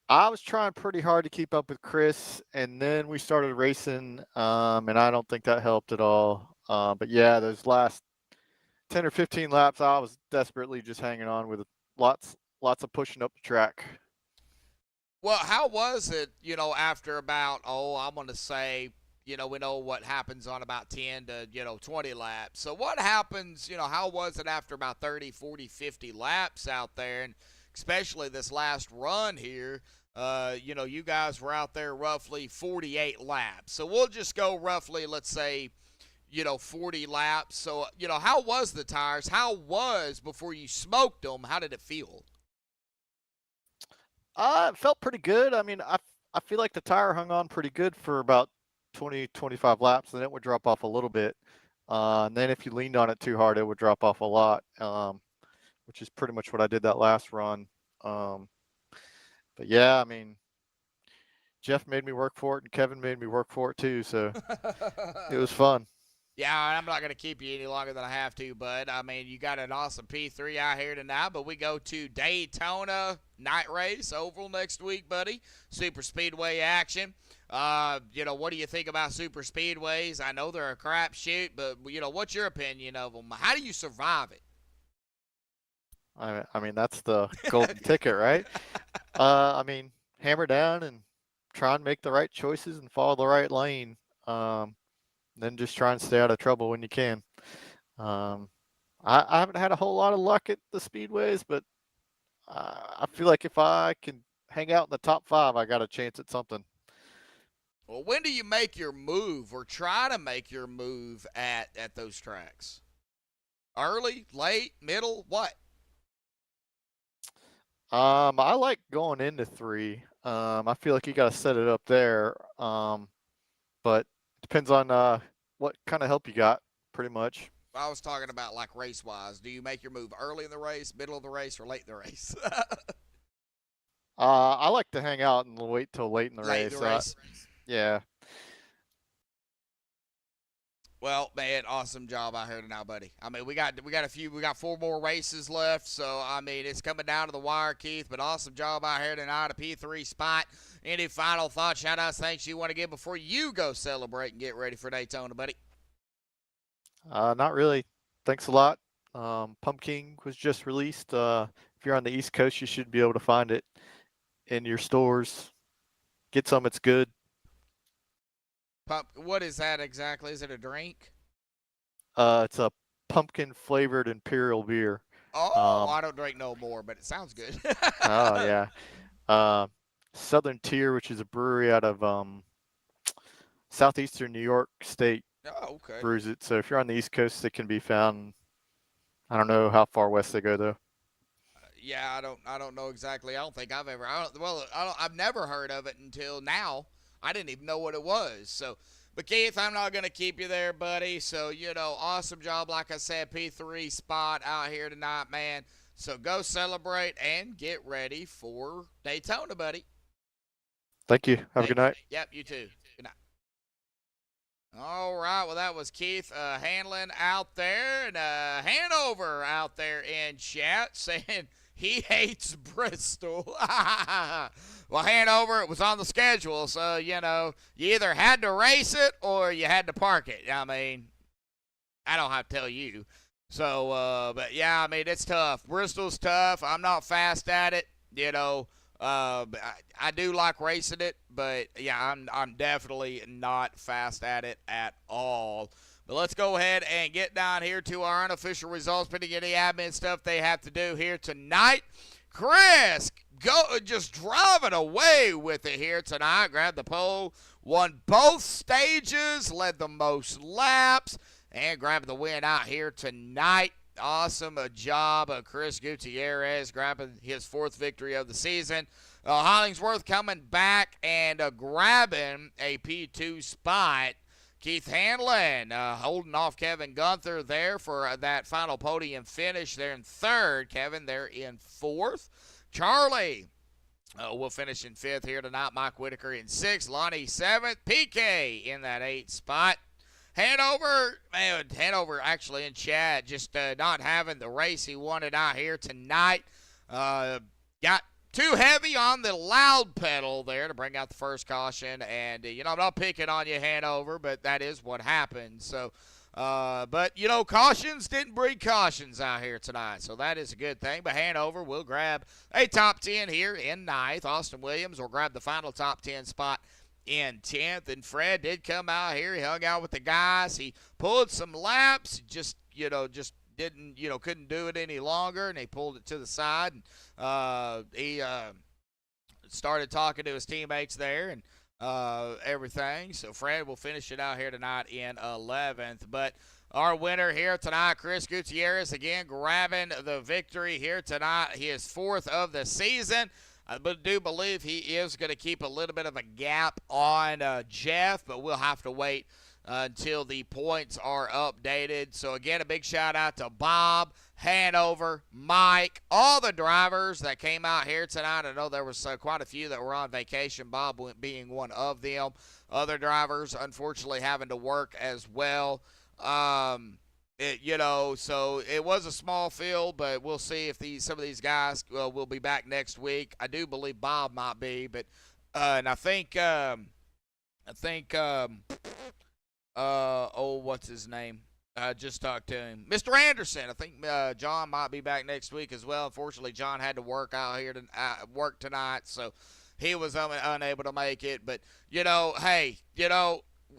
was trying pretty hard to keep up with Chris, and then we started racing, and I don't think that helped at all. But yeah, those last 10 or 15 laps, I was desperately just hanging on with lots of pushing up the track.
Well, how was it, after about, I'm going to say, we know what happens on about 10 to, 20 laps. So what happens, how was it after about 30, 40, 50 laps out there? And especially this last run here, you guys were out there roughly 48 laps. So we'll just go roughly, let's say, 40 laps. So, how was the tires? How was before you smoked them? How did it feel?
It felt pretty good. I mean, I feel like the tire hung on pretty good for about 20, 25 laps, and it would drop off a little bit. And then if you leaned on it too hard, it would drop off a lot, which is pretty much what I did that last run. But yeah, I mean, Jeff made me work for it, and Kevin made me work for it too, so it was fun.
Yeah, I'm not going to keep you any longer than I have to, bud. I mean, you got an awesome P3 out here tonight, but we go to Daytona night race oval next week, buddy. Super Speedway action. What do you think about super speedways? I know they're a crapshoot, but what's your opinion of them? How do you survive it?
I mean, that's the golden ticket, right? I mean, hammer down and try and make the right choices and follow the right lane. Then just try and stay out of trouble when you can. I haven't had a whole lot of luck at the speedways, but I feel like if I can hang out in the top 5, I got a chance at something.
Well, when do you make your move or try to make your move at those tracks? Early, late, middle, what?
I like going into 3. I feel like you got to set it up there. But depends on what kind of help you got, pretty much.
I was talking about like race-wise. Do you make your move early in the race, middle of the race, or late in the race?
I like to hang out and wait till late in the
Late
race.
in the race.
Yeah.
Well, man, awesome job out here tonight, buddy. I mean, we got 4 more races left, so I mean, it's coming down to the wire, Keith. But awesome job out here tonight, a P3 spot. Any final thoughts, shout-outs, thanks you want to give before you go celebrate and get ready for Daytona, buddy?
Not really. Thanks a lot. Pumpkin was just released. If you're on the East Coast, you should be able to find it in your stores. Get some, it's good.
What is that exactly? Is it a drink?
It's a pumpkin flavored imperial beer.
Oh, I don't drink no more, but it sounds good.
Oh yeah. Southern Tier, which is a brewery out of southeastern New York State,
Oh, okay.
brews it. So if you're on the East Coast, it can be found. I don't know how far west they go though.
Yeah, I don't know exactly. I don't think I've ever. I've never heard of it until now. I didn't even know what it was. So, but Keith, I'm not gonna keep you there, buddy. So awesome job. Like I said, P3 spot out here tonight, man. So go celebrate and get ready for Daytona, buddy.
Thank you. Have a good night.
Yep, you too. Good night. All right, well, that was Keith Hanlon out there, and Hanover out there in chat saying he hates Bristol. Well, Hanover, it was on the schedule, so, you either had to race it or you had to park it. I mean, I don't have to tell you. So, but yeah, I mean, it's tough. Bristol's tough. I'm not fast at it, I do like racing it, but yeah, I'm definitely not fast at it at all. But let's go ahead and get down here to our unofficial results, putting any admin stuff they have to do here tonight. Chris, just driving away with it here tonight. Grabbed the pole, won both stages, led the most laps, and grabbed the win out here tonight. Awesome job of Chris Gutierrez grabbing his 4th victory of the season. Hollingsworth coming back and grabbing a P2 spot. Keith Hanlon holding off Kevin Gunther there for that final podium finish there in 3rd. Kevin there in 4th. Charlie will finish in 5th here tonight. Mike Whitaker in 6th. Lonnie 7th. PK in that 8th spot. Hanover actually in chat, just not having the race he wanted out here tonight. Got too heavy on the loud pedal there to bring out the first caution. And, I'm not picking on you, Hanover, but that is what happened. So, but, cautions didn't breed cautions out here tonight. So that is a good thing. But Hanover will grab a top 10 here in 9th. Austin Williams will grab the final top 10 spot in 10th, and Fred did come out here. He hung out with the guys. He pulled some laps, just didn't, couldn't do it any longer, and he pulled it to the side. And he started talking to his teammates there and everything. So Fred will finish it out here tonight in 11th. But our winner here tonight, Chris Gutierrez, again grabbing the victory here tonight. He is 4th of the season. I do believe he is going to keep a little bit of a gap on Jeff, but we'll have to wait until the points are updated. So, again, a big shout-out to Bob, Hanover, Mike, all the drivers that came out here tonight. I know there was quite a few that were on vacation, Bob being one of them. Other drivers, unfortunately, having to work as well. So it was a small field, but we'll see if some of these guys will be back next week. I do believe Bob might be, but and I think what's his name? I just talked to him, Mr. Anderson. I think John might be back next week as well. Unfortunately, John had to work out here to work tonight, so he was unable to make it. But hey,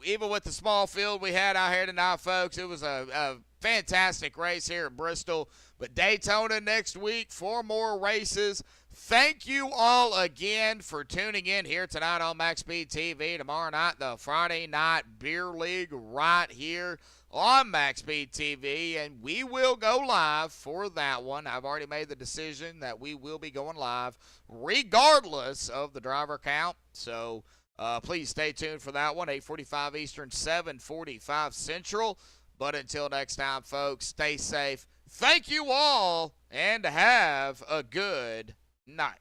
even with the small field we had out here tonight, folks, it was a fantastic race here at Bristol. But Daytona next week, 4 more races. Thank you all again for tuning in here tonight on MaxspeedTV. Tomorrow night, the Friday Night Beer League right here on MaxspeedTV, and we will go live for that one. I've already made the decision that we will be going live regardless of the driver count. So please stay tuned for that one, 8:45 Eastern, 7:45 Central. But until next time, folks, stay safe. Thank you all, and have a good night.